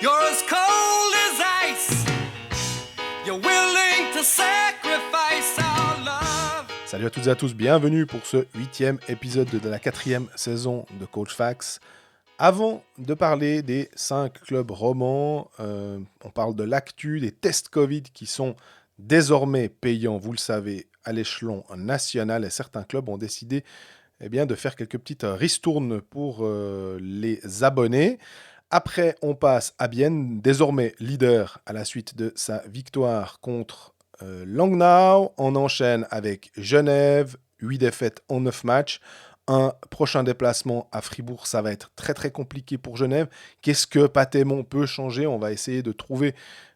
You're as cold as ice. You're willing to sacrifice our love. Salut à toutes et à tous, bienvenue pour ce 8e épisode de la 4e saison de Coach Fax. Avant de parler des 5 clubs romans, on parle de l'actu, des tests Covid qui sont désormais payants, vous le savez, à l'échelon national. Et certains clubs ont décidé de faire quelques petites ristournes pour les abonnés. Après, on passe à Bienne, désormais leader à la suite de sa victoire contre Langnau. On enchaîne avec Genève, 8 défaites en 9 matchs. Un prochain déplacement à Fribourg, ça va être très très compliqué pour Genève. Qu'est-ce que Patémon peut changer ? On va essayer de trouver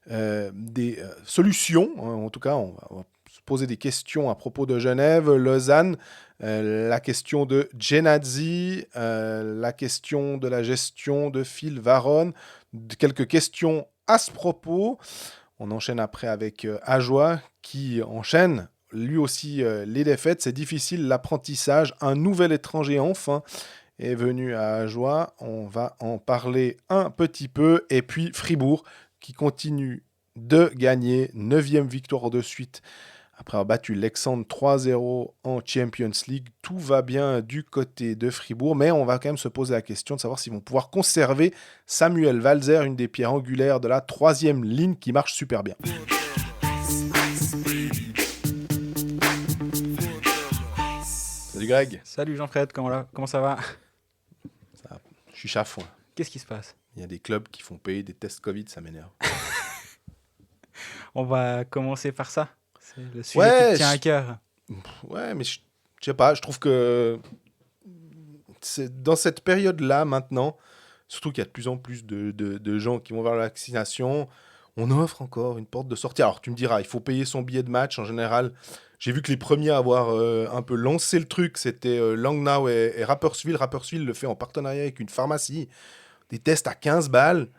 des solutions. En tout cas, on va se poser des questions à propos de Genève, Lausanne, la question de Genadzi, la question de la gestion de Phil Varon, quelques questions à ce propos. On enchaîne après avec Ajoie qui enchaîne lui aussi les défaites. C'est difficile l'apprentissage. Un nouvel étranger enfin est venu à Ajoie. On va en parler un petit peu. Et puis Fribourg qui continue de gagner. 9e victoire de suite après avoir battu Lexandre 3-0 en Champions League. Tout va bien du côté de Fribourg, mais on va quand même se poser la question de savoir s'ils vont pouvoir conserver Samuel Walzer, une des pierres angulaires de la 3e ligne qui marche super bien. Salut Greg. Salut Jean-Fred, comment ça va ? Je suis chafouin. Qu'est-ce qui se passe ? Il y a des clubs qui font payer des tests Covid, ça m'énerve. On va commencer par ça. C'est le sujet qui te tient à cœur. Ouais, mais je sais pas, je trouve que c'est dans cette période-là maintenant, surtout qu'il y a de plus en plus de gens qui vont vers la vaccination, on offre encore une porte de sortie. Alors tu me diras, il faut payer son billet de match en général. J'ai vu que les premiers à avoir un peu lancé le truc, c'était Langnau et Rapperswil. Rapperswil le fait en partenariat avec une pharmacie. Des tests à 15 balles.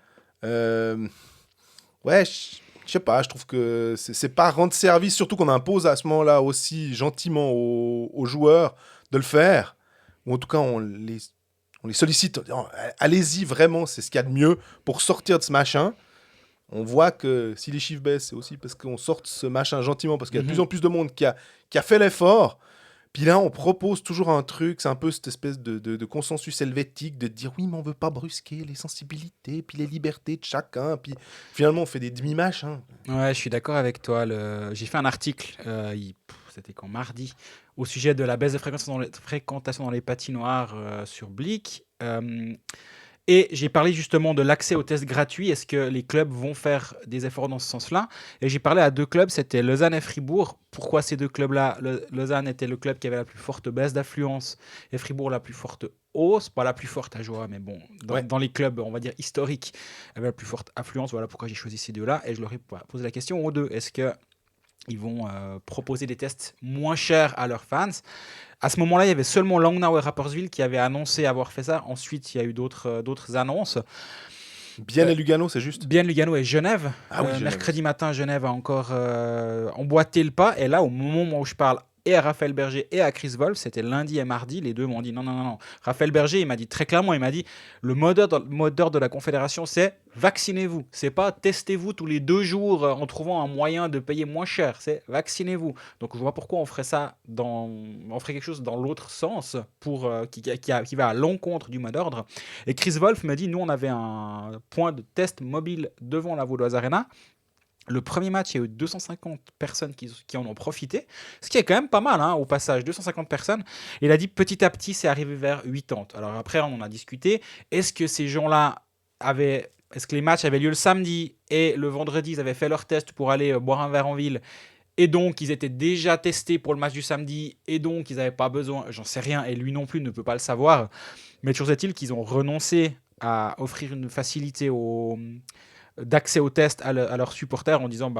Ouais, je sais pas, je trouve que c'est pas rendre service, surtout qu'on impose à ce moment-là aussi gentiment aux joueurs de le faire. Ou en tout cas, on les sollicite. En disant, allez-y, vraiment, c'est ce qu'il y a de mieux pour sortir de ce machin. On voit que si les chiffres baissent, c'est aussi parce qu'on sort de ce machin gentiment, parce qu'il y a de plus en plus de monde qui a fait l'effort. Puis là, on propose toujours un truc, c'est un peu cette espèce de consensus helvétique, de dire oui, mais on veut pas brusquer les sensibilités, puis les libertés de chacun. Puis finalement, on fait des demi-matchs. Ouais, je suis d'accord avec toi. J'ai fait un article, c'était quand mardi, au sujet de la baisse de fréquentation dans les patinoires sur Blick. Et j'ai parlé justement de l'accès aux tests gratuits. Est-ce que les clubs vont faire des efforts dans ce sens-là ? Et j'ai parlé à 2 clubs, c'était Lausanne et Fribourg. Pourquoi ces 2 clubs-là ? Lausanne était le club qui avait la plus forte baisse d'affluence et Fribourg la plus forte hausse. Pas la plus forte à Joie, mais bon, dans les clubs, on va dire historiques, avait la plus forte affluence. Voilà pourquoi j'ai choisi ces 2-là. Et je leur ai posé la question aux 2. Est-ce qu'ils vont proposer des tests moins chers à leurs fans ? À ce moment-là, il y avait seulement Langnau et Rapperswil qui avaient annoncé avoir fait ça. Ensuite, il y a eu d'autres annonces. Bienne et Lugano, c'est juste ? Bienne, Lugano et Genève. Ah oui, Genève. Mercredi matin, Genève a encore emboîté le pas. Et là, au moment où je parle, et à Raphaël Berger et à Chris Wolf, c'était lundi et mardi, les 2 m'ont dit non. Raphaël Berger, il m'a dit très clairement, il m'a dit le mot d'ordre de la Confédération, c'est vaccinez-vous. C'est pas testez-vous tous les 2 jours en trouvant un moyen de payer moins cher, c'est vaccinez-vous. Donc je vois pourquoi on ferait ça, on ferait quelque chose dans l'autre sens pour qui va à l'encontre du mot d'ordre. Et Chris Wolf m'a dit, nous on avait un point de test mobile devant la Vaudoise Arena. Le premier match, il y a eu 250 personnes qui en ont profité, ce qui est quand même pas mal, au passage, 250 personnes. Il a dit petit à petit, c'est arrivé vers 80. Alors après, on en a discuté. Est-ce que ces gens-là est-ce que les matchs avaient lieu le samedi et le vendredi, ils avaient fait leur test pour aller boire un verre en ville et donc ils étaient déjà testés pour le match du samedi et donc ils n'avaient pas besoin, j'en sais rien, et lui non plus ne peut pas le savoir. Mais toujours est-il qu'ils ont renoncé à offrir une facilité d'accès aux tests à leurs supporters en disant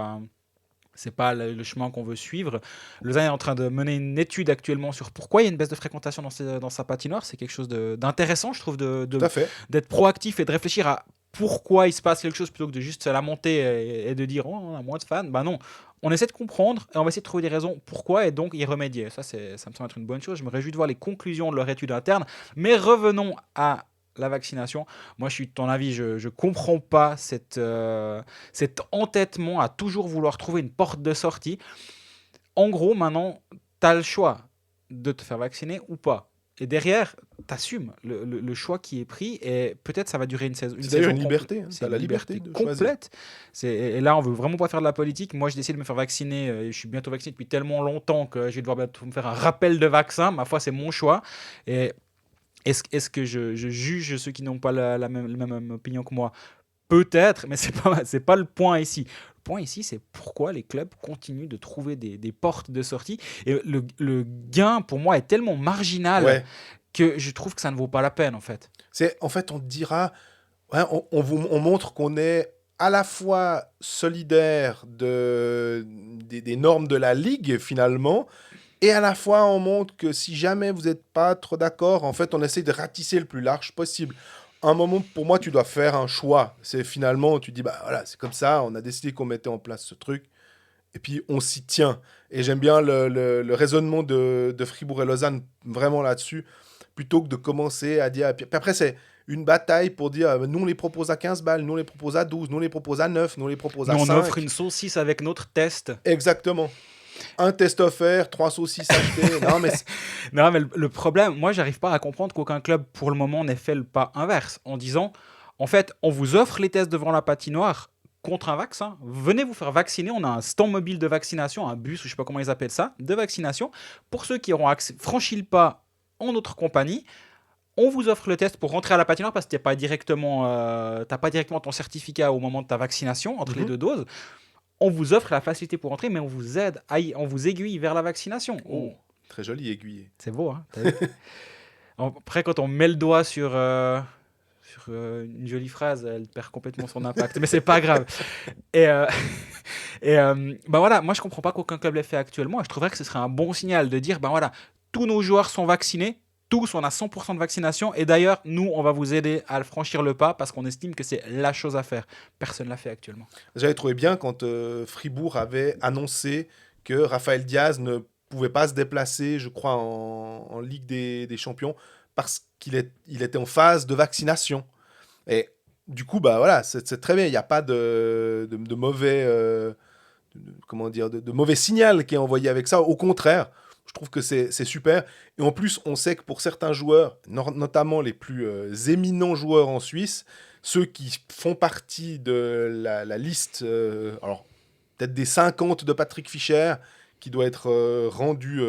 c'est pas le chemin qu'on veut suivre. Lausanne est en train de mener une étude actuellement sur pourquoi il y a une baisse de fréquentation dans sa patinoire. C'est quelque chose d'intéressant, je trouve, d'être proactif et de réfléchir à pourquoi il se passe quelque chose plutôt que de juste se lamenter et de dire on a moins de fans. Non, on essaie de comprendre et on va essayer de trouver des raisons pourquoi et donc y remédier. Ça me semble être une bonne chose. Je me réjouis de voir les conclusions de leur étude interne. Mais revenons à la vaccination. Moi, je suis de ton avis, je ne comprends pas cet entêtement à toujours vouloir trouver une porte de sortie. En gros, maintenant, tu as le choix de te faire vacciner ou pas. Et derrière, tu assumes le choix qui est pris et peut-être ça va durer une saison. C'est d'ailleurs une liberté. C'est Tu as une la liberté de choisir. complète. Et là, on veut vraiment pas faire de la politique. Moi, j'ai décidé de me faire vacciner. Je suis bientôt vacciné depuis tellement longtemps que je vais devoir bientôt me faire un rappel de vaccin. Ma foi, c'est mon choix. Et est-ce que je juge ceux qui n'ont pas la même opinion que moi? Peut-être, mais c'est pas le point ici. Le point ici, c'est pourquoi les clubs continuent de trouver des portes de sortie. Et le gain, pour moi, est tellement marginal Ouais. que je trouve que ça ne vaut pas la peine, en fait. En fait, on te dira, ouais, on montre qu'on est à la fois solidaire des normes de la Ligue, finalement, et à la fois on montre que si jamais vous n'êtes pas trop d'accord, en fait, on essaie de ratisser le plus large possible. À un moment, pour moi, tu dois faire un choix. C'est finalement, tu dis, bah voilà, c'est comme ça, on a décidé qu'on mettait en place ce truc, et puis on s'y tient. Et j'aime bien le raisonnement de Fribourg et Lausanne, vraiment là-dessus, plutôt que de commencer à dire... Puis après, c'est une bataille pour dire, nous, on les propose à 15 balles, nous, on les propose à 12, nous, on les propose à 9, nous, on les propose à Nous, 5. on offre une saucisse avec notre test. Exactement. Un test offert, 3 saucisses achetées. Non, mais Non, mais le problème, moi, j'arrive pas à comprendre qu'aucun club, pour le moment, n'ait fait le pas inverse en disant, en fait, on vous offre les tests devant la patinoire contre un vaccin. Venez vous faire vacciner. On a un stand mobile de vaccination, un bus, ou je sais pas comment ils appellent ça, de vaccination. Pour ceux qui auront franchi le pas en notre compagnie, on vous offre le test pour rentrer à la patinoire parce que tu n'as pas directement ton certificat au moment de ta vaccination entre les deux doses. On vous offre la facilité pour entrer, mais on vous aide, on vous aiguille vers la vaccination. Oh, très joli aiguillé. C'est beau, hein. Après, quand on met le doigt sur une jolie phrase, elle perd complètement son impact, mais c'est pas grave. Bah voilà, moi je comprends pas qu'aucun club l'ait fait actuellement. Et je trouverais que ce serait un bon signal de dire, ben voilà, tous nos joueurs sont vaccinés. Tous, on a 100% de vaccination. Et d'ailleurs, nous, on va vous aider à franchir le pas parce qu'on estime que c'est la chose à faire. Personne ne l'a fait actuellement. J'avais trouvé bien quand Fribourg avait annoncé que Raphaël Diaz ne pouvait pas se déplacer, je crois, en Ligue des Champions parce qu'il était en phase de vaccination. Et du coup, bah voilà, c'est très bien. Il n'y a pas de mauvais, de mauvais signal qui est envoyé avec ça. Au contraire, je trouve que c'est super. Et en plus, on sait que pour certains joueurs, notamment les plus éminents joueurs en Suisse, ceux qui font partie de la liste, alors peut-être des 50 de Patrick Fischer, qui doit être rendu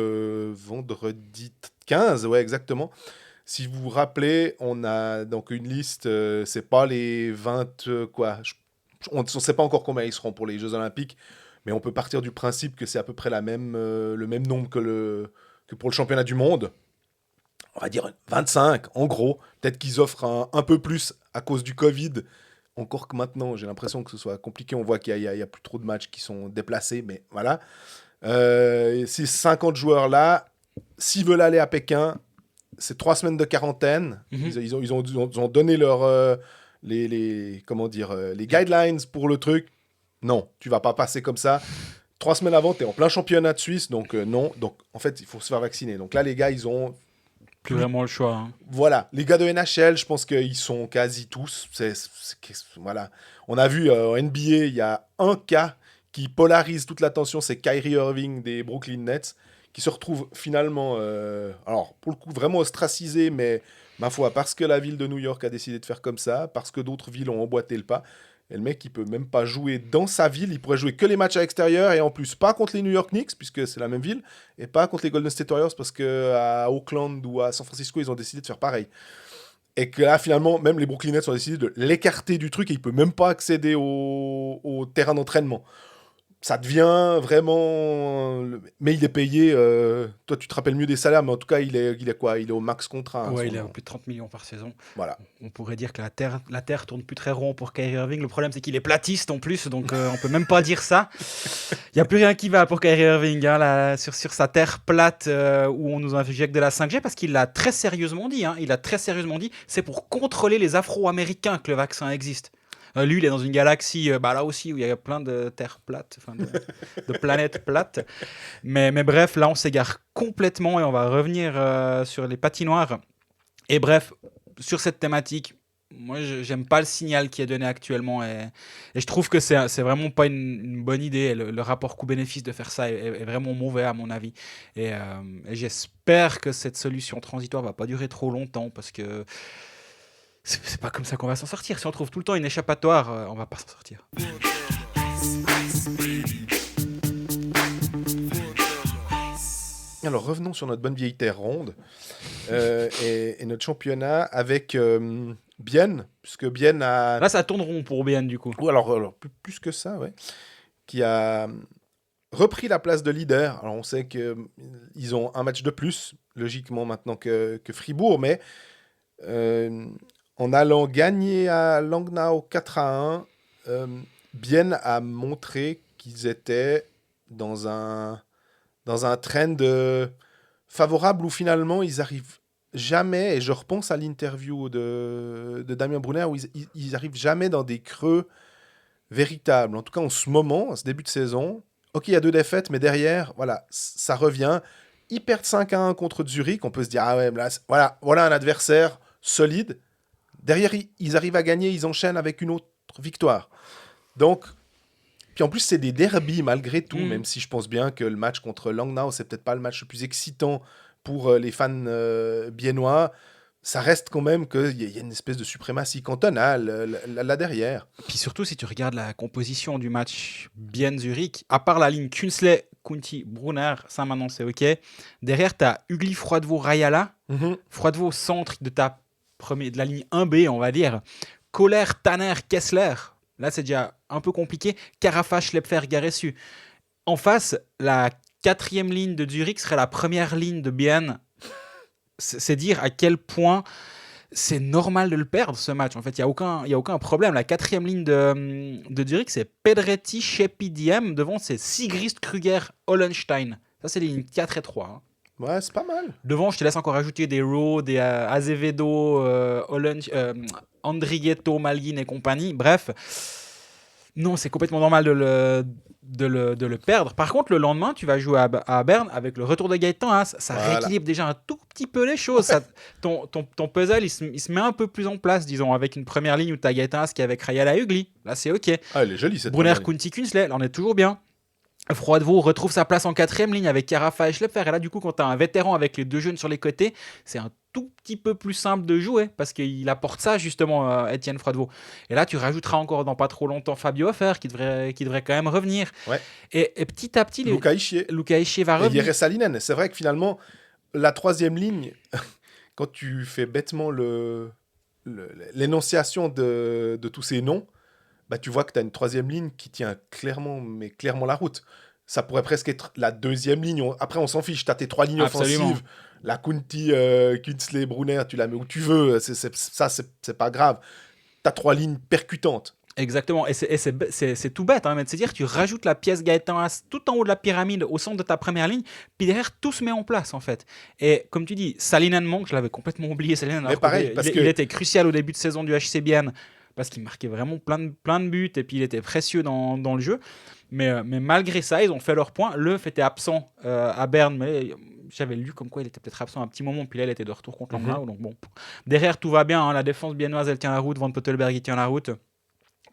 vendredi 15, ouais, exactement. Si vous vous rappelez, on a donc une liste, c'est pas les 20, on ne sait pas encore combien ils seront pour les Jeux Olympiques, mais on peut partir du principe que c'est à peu près le même nombre que pour le championnat du monde. On va dire 25, en gros. Peut-être qu'ils offrent un peu plus à cause du Covid. Encore que maintenant, j'ai l'impression que ce soit compliqué. On voit qu'il y a plus trop de matchs qui sont déplacés, mais voilà. Ces 50 joueurs-là, s'ils veulent aller à Pékin, c'est 3 semaines de quarantaine. Ils ont donné les guidelines pour le truc. Non, tu vas pas passer comme ça. 3 semaines avant, tu es en plein championnat de Suisse, donc non. Donc, en fait, il faut se faire vacciner. Donc là, les gars, ils ont... Plus vraiment le choix. Hein. Voilà. Les gars de NHL, je pense qu'ils sont quasi tous. Voilà. On a vu en NBA, il y a un cas qui polarise toute l'attention, c'est Kyrie Irving des Brooklyn Nets, qui se retrouve finalement, alors pour le coup, vraiment ostracisé, mais ma foi, parce que la ville de New York a décidé de faire comme ça, parce que d'autres villes ont emboîté le pas. Et le mec, il peut même pas jouer dans sa ville. Il pourrait jouer que les matchs à l'extérieur et en plus pas contre les New York Knicks, puisque c'est la même ville, et pas contre les Golden State Warriors, parce qu'à Oakland ou à San Francisco, ils ont décidé de faire pareil. Et que là, finalement, même les Brooklyn Nets ont décidé de l'écarter du truc et il peut même pas accéder au terrain d'entraînement. Ça devient vraiment... Mais il est payé... Toi, tu te rappelles mieux des salaires, mais en tout cas, il est quoi ? Il est au max contrat. Ouais, il est à plus de 30 millions par saison. Voilà. On pourrait dire que la Terre tourne plus très rond pour Kyrie Irving. Le problème, c'est qu'il est platiste en plus, donc on peut même pas dire ça. Il n'y a plus rien qui va pour Kyrie Irving hein, sur sa terre plate où on nous injecte de la 5G, parce qu'il l'a très sérieusement dit. Hein, il a très sérieusement dit, c'est pour contrôler les Afro-Américains que le vaccin existe. Lui, il est dans une galaxie, là aussi, où il y a plein de terres plates, de planètes plates. Mais bref, là, on s'égare complètement et on va revenir sur les patinoires. Et bref, sur cette thématique, moi, j'aime pas le signal qui est donné actuellement et je trouve que c'est vraiment pas une bonne idée. Le rapport coût-bénéfice de faire ça est vraiment mauvais à mon avis. Et j'espère que cette solution transitoire va pas durer trop longtemps parce que c'est pas comme ça qu'on va s'en sortir. Si on trouve tout le temps une échappatoire, on va pas s'en sortir. Alors revenons sur notre bonne vieille terre ronde et notre championnat avec Bienne, puisque Bienne a... Là, ça tourne rond pour Bienne du coup. Ou alors plus que ça, ouais. Qui a repris la place de leader. Alors on sait qu'ils ont un match de plus, logiquement maintenant que Fribourg, mais en allant gagner à Langnau 4-1, Bienne a montré qu'ils étaient dans un trend favorable où finalement ils arrivent jamais, et je repense à l'interview de Damien Brunner, où ils arrivent jamais dans des creux véritables. En tout cas, en ce moment, en ce début de saison, ok, il y a 2 défaites, mais derrière, voilà, ça revient. Ils perdent 5-1 contre Zurich, on peut se dire, ah ouais, là, voilà un adversaire solide. Derrière, ils arrivent à gagner, ils enchaînent avec une autre victoire. Donc, puis en plus, c'est des derbies malgré tout, même si je pense bien que le match contre Langnau, c'est peut-être pas le match le plus excitant pour les fans biennois. Ça reste quand même qu'il y a une espèce de suprématie cantonale là derrière. Puis surtout, si tu regardes la composition du match Bienne-Zurich, à part la ligne Künzle, Kunti, Brunner, ça maintenant c'est ok. Derrière, tu as Ugly, Froidevaux, Rayala. Froidevaux, centre de la ligne 1B, on va dire. Kohler, Tanner, Kessler. Là, c'est déjà un peu compliqué. Carafa, Schlepfer, Garessu. En face, la 4e ligne de Zurich serait la première ligne de Bienne. C'est dire à quel point c'est normal de le perdre, ce match. En fait, il n'y a aucun problème. La 4e ligne de Zurich, c'est Pedretti, Shepi, Diem. Devant, c'est Sigrist, Kruger, Hollenstein. Ça, c'est les lignes 4 et 3. Hein. Ouais, c'est pas mal. Devant, je te laisse encore ajouter des Rowe, des Azevedo, Andrigetto, Malguin et compagnie. Bref, non, c'est complètement normal de le perdre. Par contre, le lendemain, tu vas jouer à Berne avec le retour de Gaëtan Haas. Ça rééquilibre déjà un tout petit peu les choses. Ça, ton puzzle, il se met un peu plus en place, disons, avec une première ligne où tu as Gaëtan Haas qui est avec Rayala Ugly. Là, c'est OK. Ah, elle est jolie, cette Brunner, première ligne. Kunti, Künzle, là, on est toujours bien. Froidevaux retrouve sa place en 4e ligne avec Carafa et Schlepfer. Et là, du coup, quand tu as un vétéran avec les 2 jeunes sur les côtés, c'est un tout petit peu plus simple de jouer parce qu'il apporte ça, justement, Étienne Froidevaux. Et là, tu rajouteras encore dans pas trop longtemps Fabio Hoffer qui devrait quand même revenir. Ouais. Et petit à petit, Luca Ischier va et revenir. Jere Salinen. C'est vrai que finalement, la 3e ligne, quand tu fais bêtement l'énonciation de tous ces noms, bah, tu vois que tu as une 3e ligne qui tient clairement la route. Ça pourrait presque être la 2e ligne. Après, on s'en fiche. Tu as tes 3 lignes Absolument. offensives. La Kunti, Künzle, Brunner, tu la mets où tu veux. C'est pas grave. Tu as 3 lignes percutantes. Exactement, et c'est tout bête, hein, mais de se dire tu rajoutes la pièce Gaëtan Haas tout en haut de la pyramide, au centre de ta première ligne, puis derrière tout se met en place en fait. Et comme tu dis, Salinen manque, je l'avais complètement oublié, Salinen, Mais pareil, il était crucial au début de saison du HC Bienne, parce qu'il marquait vraiment plein de buts, et puis il était précieux dans le jeu. Mais malgré ça, ils ont fait leur point. Leuf était absent à Berne, mais j'avais lu comme quoi il était peut-être absent un petit moment, puis là il était de retour contre Langnau, donc bon. Derrière tout va bien, hein, la défense biennoise elle tient la route, Van Pottelberg il tient la route.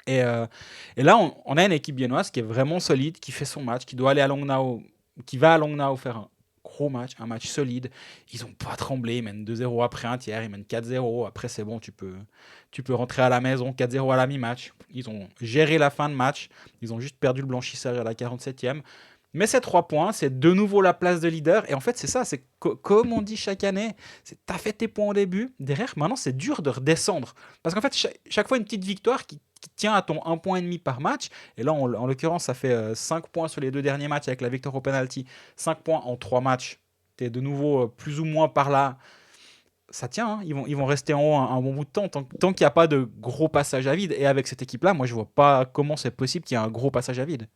Et là, on a une équipe biennoise qui est vraiment solide, qui fait son match, qui doit aller à Langnau, qui va à Langnau faire un gros match, un match solide. Ils n'ont pas tremblé, ils mènent 2-0 après un tiers, ils mènent 4-0. Après, c'est bon, tu peux rentrer à la maison, 4-0 à la mi-match. Ils ont géré la fin de match, ils ont juste perdu le blanchissage à la 47e. Mais ces 3 points, c'est de nouveau la place de leader. Et en fait, c'est ça, c'est comme on dit chaque année, c'est t'as fait tes points au début, derrière, maintenant, c'est dur de redescendre. Parce qu'en fait, chaque fois, une petite victoire qui tient à ton 1,5 point par match. Et là, en l'occurrence, ça fait 5 points sur les 2 derniers matchs avec la victoire au penalty. 5 points en 3 matchs. T'es de nouveau plus ou moins par là. Ça tient, hein. Ils vont rester en haut un bon bout de temps, tant qu'il n'y a pas de gros passage à vide. Et avec cette équipe-là, moi, je vois pas comment c'est possible qu'il y ait un gros passage à vide.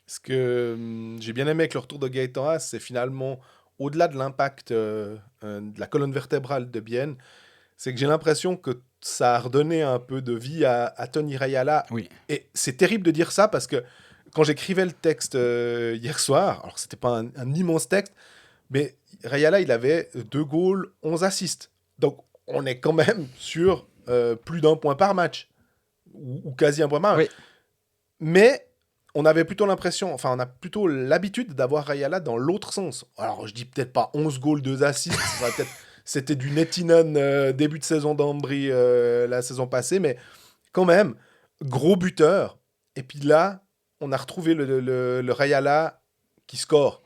Ce que j'ai bien aimé avec le retour de Gaëtan Haas, c'est finalement, au-delà de l'impact de la colonne vertébrale de Bienne, c'est que j'ai l'impression que ça a redonné un peu de vie à Tony Rayala. Oui. Et c'est terrible de dire ça parce que quand j'écrivais le texte hier soir, alors c'était pas un immense texte, mais Rayala, il avait 2 goals, 11 assists. Donc on est quand même sur plus d'un point par match, ou quasi un point par match. Oui. Mais on avait plutôt l'impression, enfin on a plutôt l'habitude d'avoir Rayala dans l'autre sens. Alors je dis peut-être pas 11 goals, 2 assists, c'était du Nettinen début de saison d'Ambry la saison passée, mais quand même, gros buteur. Et puis là, on a retrouvé le Rayala qui score.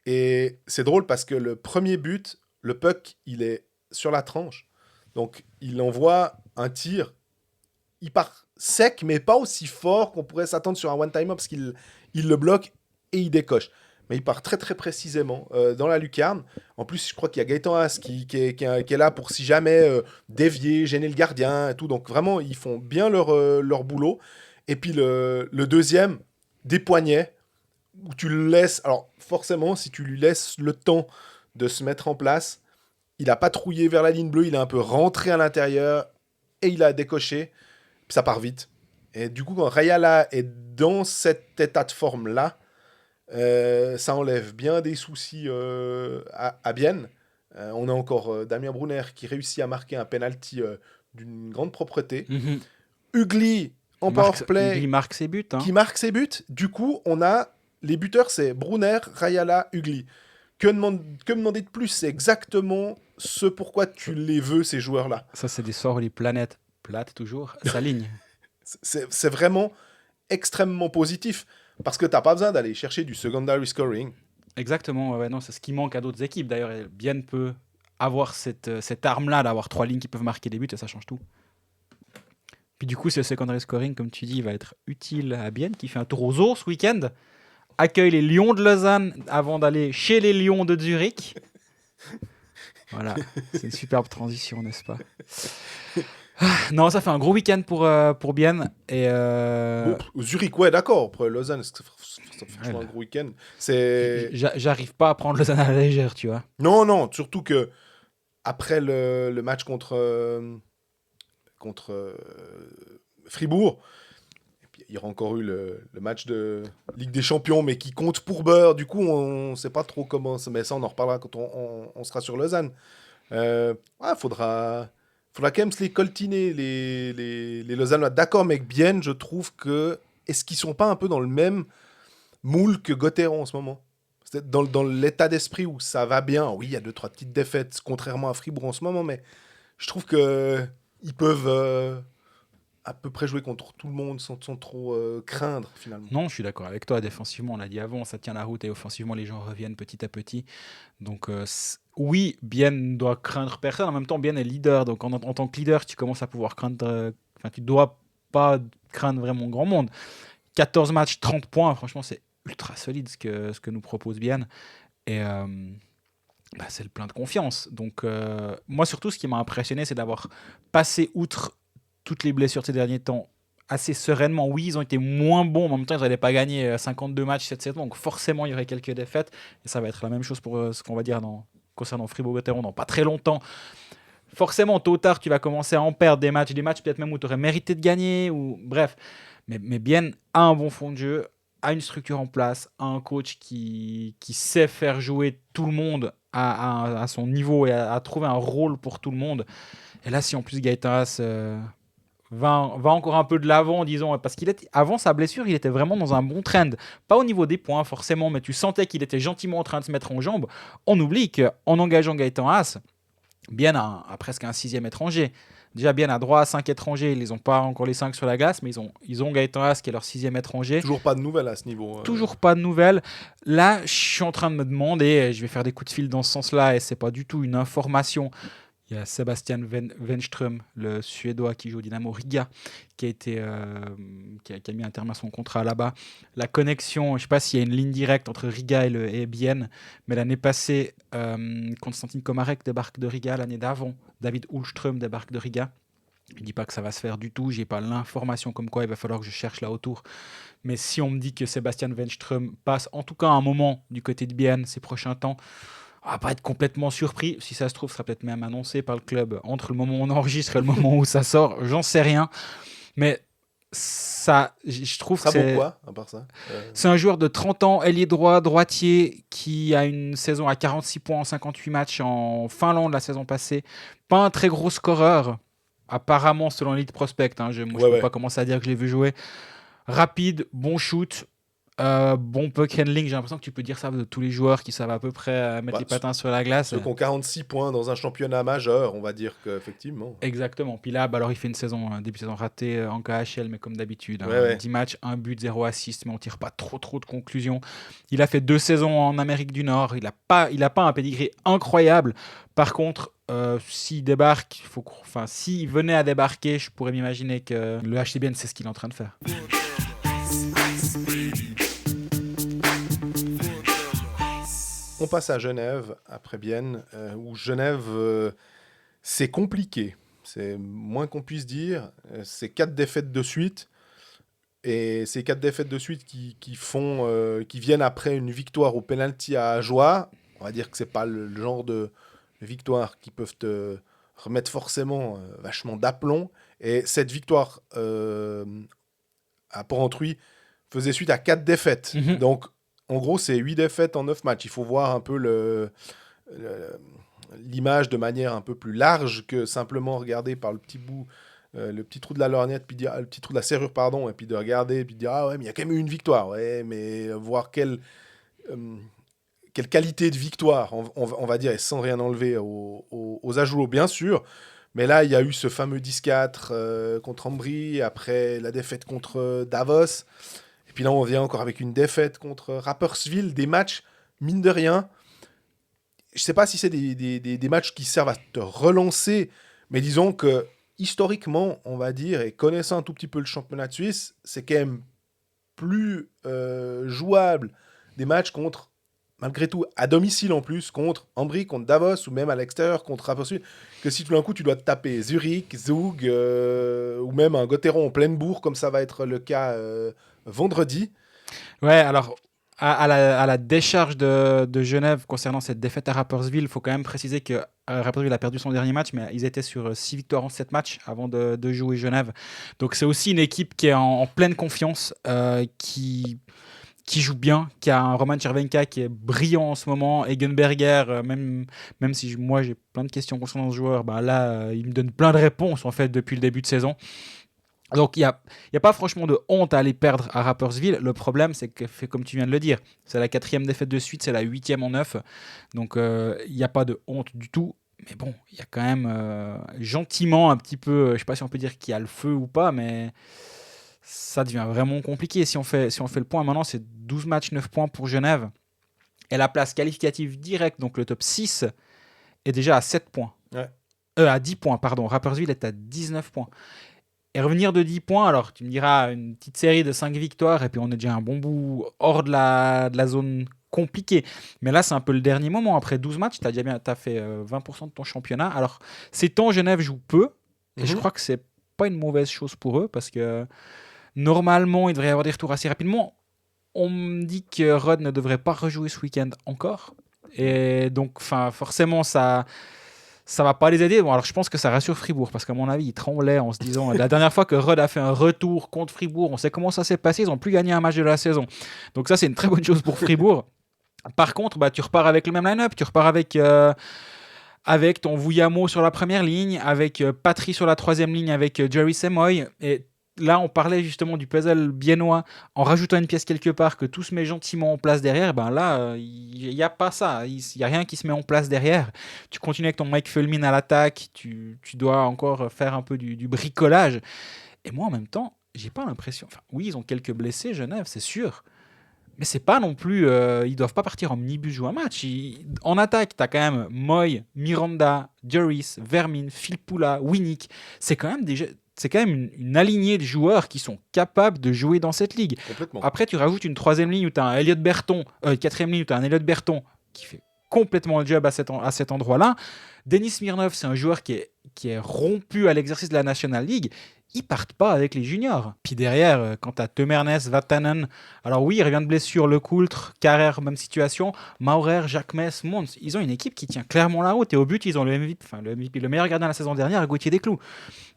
Et c'est drôle parce que le premier but, le puck, il est sur la tranche. Donc il envoie un tir, il part sec, mais pas aussi fort qu'on pourrait s'attendre sur un one-timer parce qu'il le bloque et il décoche. Mais il part très très précisément dans la lucarne. En plus, je crois qu'il y a Gaëtan Haas qui est là pour si jamais dévier, gêner le gardien et tout. Donc vraiment, ils font bien leur boulot. Et puis le deuxième, des poignets, où tu le laisses... Alors forcément, si tu lui laisses le temps de se mettre en place, il a patrouillé vers la ligne bleue, il a un peu rentré à l'intérieur et il a décoché. Puis ça part vite. Et du coup, quand Rayala est dans cet état de forme-là, ça enlève bien des soucis à Bienne. On a encore Damien Brunner qui réussit à marquer un penalty d'une grande propreté. Mhm. Ugly en powerplay Il marque ses buts. Hein. qui marque ses buts. Du coup, on a les buteurs, c'est Brunner, Rayala, Ugly. Que demander de plus? C'est exactement ce pourquoi tu les veux, ces joueurs-là. Ça, c'est des sorts où les planètes plates toujours s'alignent. C'est vraiment extrêmement positif parce que t'as pas besoin d'aller chercher du secondary scoring. Exactement, ouais, non, c'est ce qui manque à d'autres équipes. D'ailleurs, Bienne peut avoir cette arme-là, d'avoir 3 lignes qui peuvent marquer des buts, et ça change tout. Puis du coup, ce secondary scoring, comme tu dis, va être utile à Bienne, qui fait un tour aux Ours ce week-end, accueille les Lions de Lausanne avant d'aller chez les Lions de Zurich. Voilà, c'est une superbe transition, n'est-ce pas? Non, ça fait un gros week-end pour Bienne. Et Zurich, ouais, d'accord. Après Lausanne, ça fait franchement un gros week-end. j'arrive pas à prendre Lausanne à la légère, tu vois. Non, surtout que après le match contre Fribourg, et puis il y aura encore eu le match de Ligue des Champions, mais qui compte pour beurre. Du coup, on ne sait pas trop comment. Mais ça, on en reparlera quand on sera sur Lausanne. Faudra quand même se les coltiner, les Lausannois. D'accord, mais avec Bienne, je trouve que... Est-ce qu'ils sont pas un peu dans le même moule que Gauthieron en ce moment? C'est dans l'état d'esprit où ça va bien. Oui, il y a 2-3 petites défaites, contrairement à Fribourg en ce moment, mais je trouve qu'ils peuvent à peu près jouer contre tout le monde sans trop craindre, finalement. Non, je suis d'accord avec toi. Défensivement, on l'a dit avant, ça tient la route et offensivement, les gens reviennent petit à petit. Donc, oui, Bienne doit craindre personne. En même temps, Bienne est leader. Donc, en tant que leader, tu commences à pouvoir craindre. Tu dois pas craindre vraiment grand monde. 14 matchs, 30 points. Franchement, c'est ultra solide ce que nous propose Bienne. Et c'est le plein de confiance. Donc, moi, surtout, ce qui m'a impressionné, c'est d'avoir passé outre toutes les blessures de ces derniers temps assez sereinement. Oui, ils ont été moins bons, mais en même temps, ils n'allaient pas gagner 52 matchs cette saison, donc forcément, il y aurait quelques défaites, et ça va être la même chose pour ce qu'on va dire concernant Fribourg-Gotteron dans pas très longtemps. Forcément, tôt ou tard, tu vas commencer à en perdre des matchs peut-être même où tu aurais mérité de gagner, ou bref. Mais Bienne a un bon fond de jeu, a une structure en place, a un coach qui sait faire jouer tout le monde à son niveau et à trouver un rôle pour tout le monde. Et là, si en plus Gaëtan Haas va encore un peu de l'avant, disons, parce avant sa blessure, il était vraiment dans un bon trend. Pas au niveau des points, forcément, mais tu sentais qu'il était gentiment en train de se mettre en jambes. On oublie qu'en engageant Gaëtan Haas, Bienne a presque un 6e étranger. Déjà, Bienne a droit à 5 étrangers. Ils n'ont pas encore les 5 sur la glace, mais ils ont Gaëtan Haas qui est leur 6e étranger. Toujours pas de nouvelles à ce niveau. Toujours pas de nouvelles. Là, je suis en train de me demander, je vais faire des coups de fil dans ce sens-là, et c'est pas du tout une information. Il y a Sebastian Wenström, le Suédois qui joue au Dynamo Riga, qui a mis un terme à son contrat là-bas. La connexion, je ne sais pas s'il y a une ligne directe entre Riga et Bienne, mais l'année passée, Konstantin Komarek débarque de Riga. L'année d'avant, David Ullström débarque de Riga. Je ne dis pas que ça va se faire du tout, je n'ai pas l'information comme quoi il va falloir que je cherche là autour. Mais si on me dit que Sebastian Wenström passe en tout cas un moment du côté de Bienne ces prochains temps, on va pas être complètement surpris. Si ça se trouve, ça sera peut-être même annoncé par le club entre le moment où on enregistre et le moment où ça sort. J'en sais rien. Mais je trouve Ça que vaut quoi, à part ça c'est un joueur de 30 ans, ailier droit, droitier, qui a une saison à 46 points en 58 matchs en Finlande la saison passée. Pas un très gros scoreur, apparemment selon Elite Prospect. Hein, je peux Ouais. pas commencer à dire que je l'ai vu jouer. Rapide, bon shoot, bon puck handling. J'ai l'impression que tu peux dire ça de tous les joueurs qui savent à peu près mettre Bah, les patins sur la glace. Ceux qui ont 46 points dans un championnat majeur, on va dire qu'effectivement. Exactement. Puis là, alors il fait une saison, un début de saison raté en KHL, mais comme d'habitude. Hein, Ouais. 10 matchs, 1 but, 0 assist, mais on tire pas trop de conclusions. Il a fait 2 saisons en Amérique du Nord. Il a pas un pedigree incroyable. Par contre, s'il débarque, s'il venait à débarquer, je pourrais m'imaginer que le HCBN, c'est ce qu'il est en train de faire. On passe à Genève, après Bienne, où Genève, c'est compliqué. C'est moins qu'on puisse dire. C'est 4 défaites de suite. Et ces 4 défaites de suite qui viennent après une victoire au penalty à Ajoie. On va dire que c'est pas le genre de victoire qui peuvent te remettre forcément vachement d'aplomb. Et cette victoire à Porrentruy faisait suite à 4 défaites. Mhm. Donc, en gros, c'est 8 défaites en 9 matchs. Il faut voir un peu l'image de manière un peu plus large que simplement regarder par le petit bout, le petit trou de la lorgnette, puis dire, le petit trou de la serrure, pardon, et puis de regarder, puis de dire, ah ouais, mais il y a quand même eu une victoire. Ouais, mais voir quelle qualité de victoire, on va dire, et sans rien enlever aux Ajoulots, bien sûr. Mais là, il y a eu ce fameux 10-4 contre Ambry, après la défaite contre Davos. Et puis là, on vient encore avec une défaite contre Rapperswil, des matchs, mine de rien. Je ne sais pas si c'est des matchs qui servent à te relancer, mais disons que historiquement, on va dire, et connaissant un tout petit peu le championnat de Suisse, c'est quand même plus jouable des matchs contre, malgré tout, à domicile en plus, contre Ambry, contre Davos, ou même à l'extérieur contre Rapperswil, que si tout d'un coup tu dois te taper Zurich, Zug, ou même un Gotteron en pleine bourre, comme ça va être le cas vendredi. Ouais, alors à la décharge de Genève concernant cette défaite à Rapperswil, il faut quand même préciser que Rapperswil a perdu son dernier match, mais ils étaient sur 6 victoires en 7 matchs avant de jouer Genève. Donc c'est aussi une équipe qui est en pleine confiance, qui joue bien, qui a un Roman Chervenka qui est brillant en ce moment, Egenberger, même si moi j'ai plein de questions concernant ce joueur, bah là il me donne plein de réponses en fait depuis le début de saison. Donc il y a pas franchement de honte à aller perdre à Rapperswil. Le problème c'est que, comme tu viens de le dire, c'est la 4e défaite de suite, c'est la 8e en 9. Donc il n'y a pas de honte du tout. Mais bon, il y a quand même gentiment un petit peu, je ne sais pas si on peut dire qu'il y a le feu ou pas, mais ça devient vraiment compliqué. Si on fait le point maintenant, c'est 12 matchs, 9 points pour Genève. Et la place qualificative directe, donc le top 6, est déjà à 7 points. Ouais. À 10 points, pardon. Rapperswil est à 19 points. Et revenir de 10 points, alors tu me diras une petite série de 5 victoires, et puis on est déjà un bon bout hors de la zone compliquée. Mais là, c'est un peu le dernier moment. Après 12 matchs, tu as fait 20% de ton championnat. Alors, ces temps, Genève joue peu, et je crois que c'est pas une mauvaise chose pour eux, parce que normalement, il devrait y avoir des retours assez rapidement. On me dit que Rod ne devrait pas rejouer ce week-end encore. Et donc, forcément, ça va pas les aider. Bon, alors je pense que ça rassure Fribourg, parce qu'à mon avis, ils tremblaient en se disant la dernière fois que Rod a fait un retour contre Fribourg, on sait comment ça s'est passé, ils n'ont plus gagné un match de la saison. Donc ça, c'est une très bonne chose pour Fribourg. Par contre, tu repars avec le même line-up, tu repars avec ton Vuyamo sur la première ligne, avec Patry sur la 3e ligne, avec Jerry Semoy. Et là, on parlait justement du puzzle biennois en rajoutant une pièce quelque part que tout se met gentiment en place derrière. Ben là, il n'y a pas ça. Il n'y a rien qui se met en place derrière. Tu continues avec ton Mike Fulmin à l'attaque. Tu dois encore faire un peu du bricolage. Et moi, en même temps, j'ai pas l'impression... oui, ils ont quelques blessés, Genève, c'est sûr. Mais c'est pas non plus... ils doivent pas partir en minibus jouer un match. En attaque, tu as quand même Moy, Miranda, Juris, Vermin, Filppula, Winnick. C'est quand même une alignée de joueurs qui sont capables de jouer dans cette ligue. Complètement. Après, tu rajoutes une 3e ligne où tu as un Elliot Berton, 4e ligne où tu as un Elliot Berton qui fait complètement le job à cet endroit-là. Denis Smirnov, c'est un joueur qui est rompu à l'exercice de la National League. Ils partent pas avec les juniors. Puis derrière, quand tu as Temernes, Vatanen, alors oui, il revient de blessure, Lecoultre, Carrère, même situation, Maurer, Jacques Mess, Mons, ils ont une équipe qui tient clairement la route. Et au but, ils ont le MVP, le meilleur gardien de la saison dernière, Gauthier Desclous.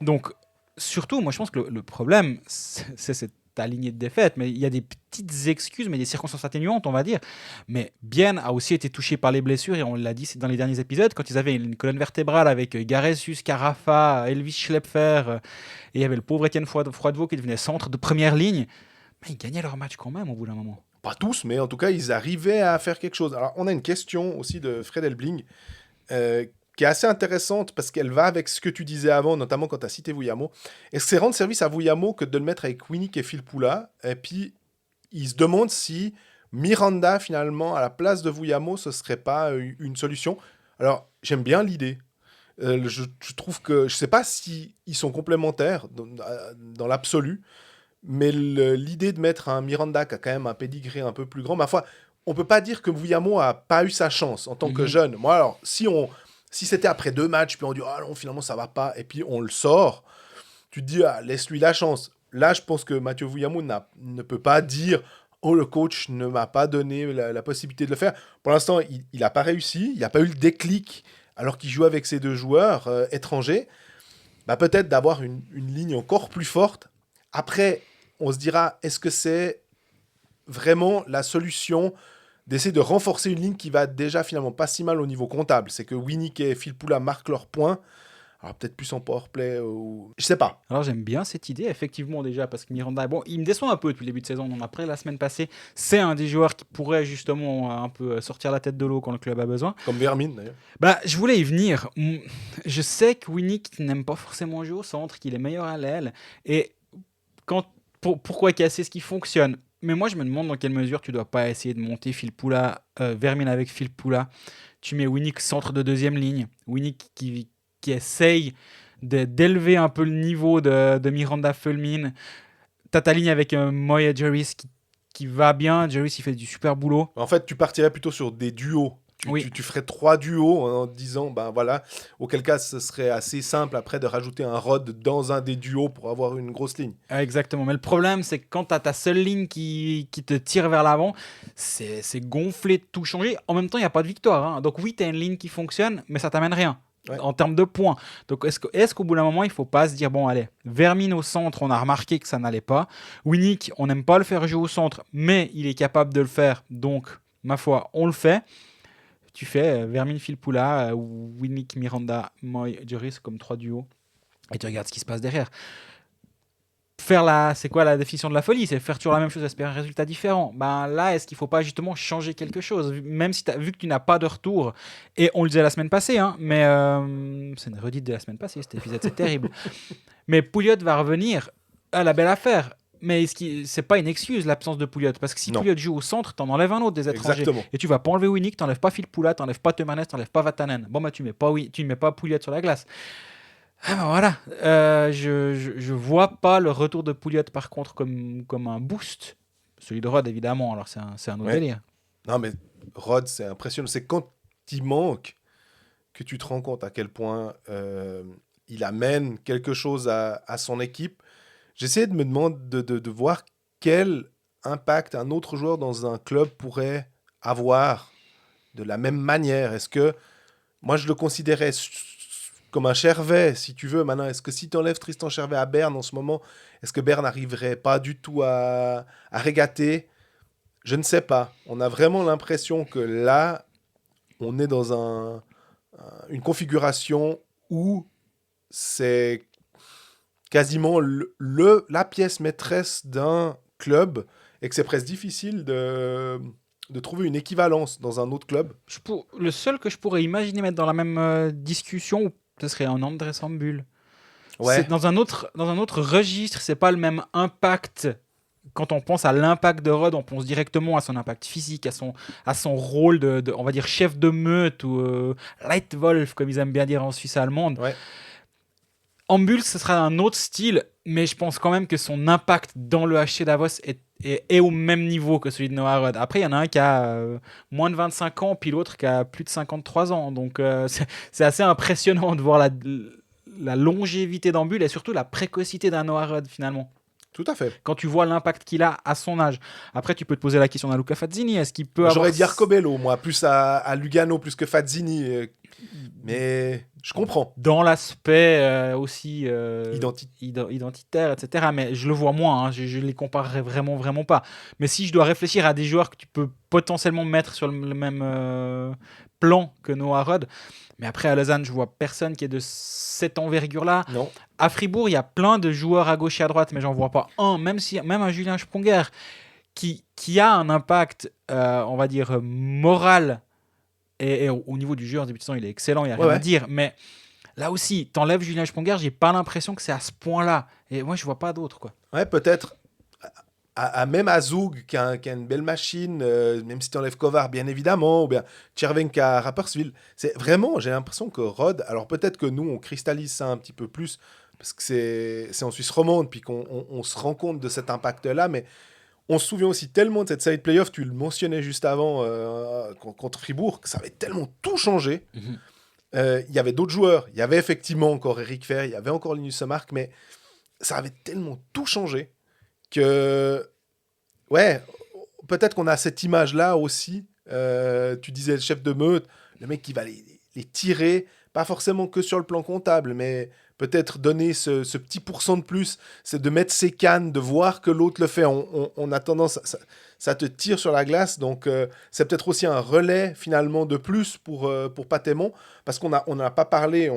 Donc, surtout, moi je pense que le problème, c'est cette lignée de défaite, mais il y a des petites excuses, mais des circonstances atténuantes, on va dire. Mais Bien a aussi été touché par les blessures, et on l'a dit dans les derniers épisodes, quand ils avaient une colonne vertébrale avec Garessius, Carafa, Elvis Schlepfer, et il y avait le pauvre Étienne Froidevaux qui devenait centre de première ligne, mais ils gagnaient leur match quand même au bout d'un moment. Pas tous, mais en tout cas, ils arrivaient à faire quelque chose. Alors, on a une question aussi de Fred Elbling, qui est assez intéressante parce qu'elle va avec ce que tu disais avant, notamment quand tu as cité Vuyamo. Est-ce que c'est rendre service à Vuyamo que de le mettre avec Winnick et Phil Poula? Et puis, il se demande si Miranda, finalement, à la place de Vuyamo, ce serait pas une solution. Alors, j'aime bien l'idée. Je trouve que... Je sais pas si ils sont complémentaires dans l'absolu, mais l'idée de mettre un Miranda qui a quand même un pédigré un peu plus grand, ma foi, on peut pas dire que Vuyamo a pas eu sa chance en tant que jeune. Moi, alors, si c'était après 2 matchs, puis on dit « Ah non, finalement, ça va pas », et puis on le sort, tu te dis « Ah, laisse-lui la chance ». Là, je pense que Mathieu Vuyamo ne peut pas dire « Oh, le coach ne m'a pas donné la possibilité de le faire ». Pour l'instant, il n'a pas réussi, il n'a pas eu le déclic alors qu'il joue avec ces 2 joueurs étrangers. Bah, peut-être d'avoir une ligne encore plus forte. Après, on se dira, est-ce que c'est vraiment la solution d'essayer de renforcer une ligne qui va déjà finalement pas si mal au niveau comptable? C'est que Winnick et Phil Poula marquent leurs points. Alors peut-être plus en powerplay ou... Je sais pas. Alors j'aime bien cette idée, effectivement, déjà, parce que Miranda, bon, il me déçoit un peu depuis le début de saison. On après la semaine passée, c'est un des joueurs qui pourrait justement un peu sortir la tête de l'eau quand le club a besoin. Comme Vermin, d'ailleurs. Bah, je voulais y venir. Je sais que Winnick n'aime pas forcément jouer au centre, qu'il est meilleur à l'aile. Et pourquoi casser ce qui fonctionne? Mais moi, je me demande dans quelle mesure tu dois pas essayer de monter Phil Poula, Vermin avec Phil Poula. Tu mets Winnick centre de deuxième ligne. Winnick qui essaye d'élever un peu le niveau de Miranda Fulmin. T'as ta ligne avec Moy et Jerris qui va bien. Jerris, il fait du super boulot. En fait, tu partirais plutôt sur des duos. Tu ferais 3 duos en disant, ben voilà, auquel cas ce serait assez simple après de rajouter un Rod dans un des duos pour avoir une grosse ligne. Exactement, mais le problème c'est que quand tu as ta seule ligne qui te tire vers l'avant, c'est gonflé de tout changer. En même temps, il n'y a pas de victoire. Hein. Donc oui, tu as une ligne qui fonctionne, mais ça t'amène rien. Ouais. En termes de points. Donc est-ce qu'au bout d'un moment, il ne faut pas se dire, bon allez, Vermin au centre, on a remarqué que ça n'allait pas. Winnick, on n'aime pas le faire jouer au centre, mais il est capable de le faire, donc ma foi, on le fait. Tu fais Vermin, Phil Poula, Winnick, Miranda, Moy, Jerris comme 3 duos, et tu regardes ce qui se passe derrière. C'est quoi la définition de la folie? C'est faire toujours la même chose, espérer un résultat différent. Ben là, est-ce qu'il ne faut pas justement changer quelque chose? Même si vu que tu n'as pas de retour, et on le disait la semaine passée, hein, mais c'est une redite de la semaine passée, cet épisode, c'est terrible. Mais Pouliot va revenir, la belle affaire. Mais c'est pas une excuse, l'absence de Pouliot. Parce que si Pouliot joue au centre, t'en enlèves un autre des étrangers. Exactement. Et tu vas pas enlever Winnick, t'enlèves pas Phil Poula, t'enlèves pas Teumanes, t'enlèves pas Vatanen. Bon, bah, tu mets pas Pouliot sur la glace. Ah ben voilà. Je vois pas le retour de Pouliot, par contre, comme un boost. Celui de Rod, évidemment. Alors, c'est un autre délire. Non, mais Rod, c'est impressionnant. C'est quand il manque que tu te rends compte à quel point il amène quelque chose à son équipe. J'essaie de me demander de voir quel impact un autre joueur dans un club pourrait avoir de la même manière. Est-ce que moi je le considérais comme un Chervet, si tu veux. Maintenant, est-ce que si tu enlèves Tristan Chervet à Berne en ce moment, est-ce que Berne n'arriverait pas du tout à régater? Je ne sais pas. On a vraiment l'impression que là, on est dans une configuration où c'est quasiment la pièce maîtresse d'un club et que c'est presque difficile de trouver une équivalence dans un autre club. Le seul que je pourrais imaginer mettre dans la même discussion, ce serait un André Sambul. Ouais. C'est dans un autre registre, c'est pas le même impact. Quand on pense à l'impact de Rod, on pense directement à son impact physique, à son rôle de on va dire, chef de meute ou Leitwolf, comme ils aiment bien dire en Suisse allemande. Ouais. Ambul, ce sera un autre style, mais je pense quand même que son impact dans le HC Davos est au même niveau que celui de Noah Rod. Après, il y en a un qui a moins de 25 ans, puis l'autre qui a plus de 53 ans. Donc, c'est assez impressionnant de voir la longévité d'Ambul et surtout la précocité d'un Noah Rod, finalement. Tout à fait. Quand tu vois l'impact qu'il a à son âge. Après, tu peux te poser la question à Luca Fazzini. Est-ce qu'il peut J'aurais dit Arcobello, moi, plus à Lugano, plus que Fazzini. Mais je comprends. Dans l'aspect aussi identitaire, etc. Mais je le vois moins, hein. Je les comparerais vraiment, vraiment pas. Mais si je dois réfléchir à des joueurs que tu peux potentiellement mettre sur le même plan que Noah Rod, mais après à Lausanne, je vois personne qui est de cette envergure-là. Non. À Fribourg, il y a plein de joueurs à gauche et à droite, mais j'en vois pas un, même un Julien Sprunger qui a un impact, on va dire, moral. Et au niveau du jeu, en début de saison, il est excellent, il n'y a rien à dire. Mais là aussi, t'enlèves Julien Sprunger, j'ai pas l'impression que c'est à ce point-là. Et moi, je vois pas d'autre, quoi. Ouais, peut-être. Même à Zug, qui a une belle machine, même si tu enlèves Kovar, bien évidemment, ou bien Chervenka à Rapperswil. C'est vraiment, j'ai l'impression que Rod, alors peut-être que nous, on cristallise ça un petit peu plus, parce que c'est en Suisse romande, puis qu'on se rend compte de cet impact-là, mais on se souvient aussi tellement de cette série de playoffs, tu le mentionnais juste avant, contre Fribourg, que ça avait tellement tout changé. Il y avait d'autres joueurs, il y avait effectivement encore Eric Fer, il y avait encore Linus Mark, mais ça avait tellement tout changé que, ouais, peut-être qu'on a cette image-là aussi. Tu disais le chef de meute, le mec qui va les tirer, pas forcément que sur le plan comptable, mais peut-être donner ce petit pourcent de plus, c'est de mettre ses cannes, de voir que l'autre le fait. On a tendance, ça te tire sur la glace, donc c'est peut-être aussi un relais finalement de plus pour Patémon, parce qu'on n'a pas parlé,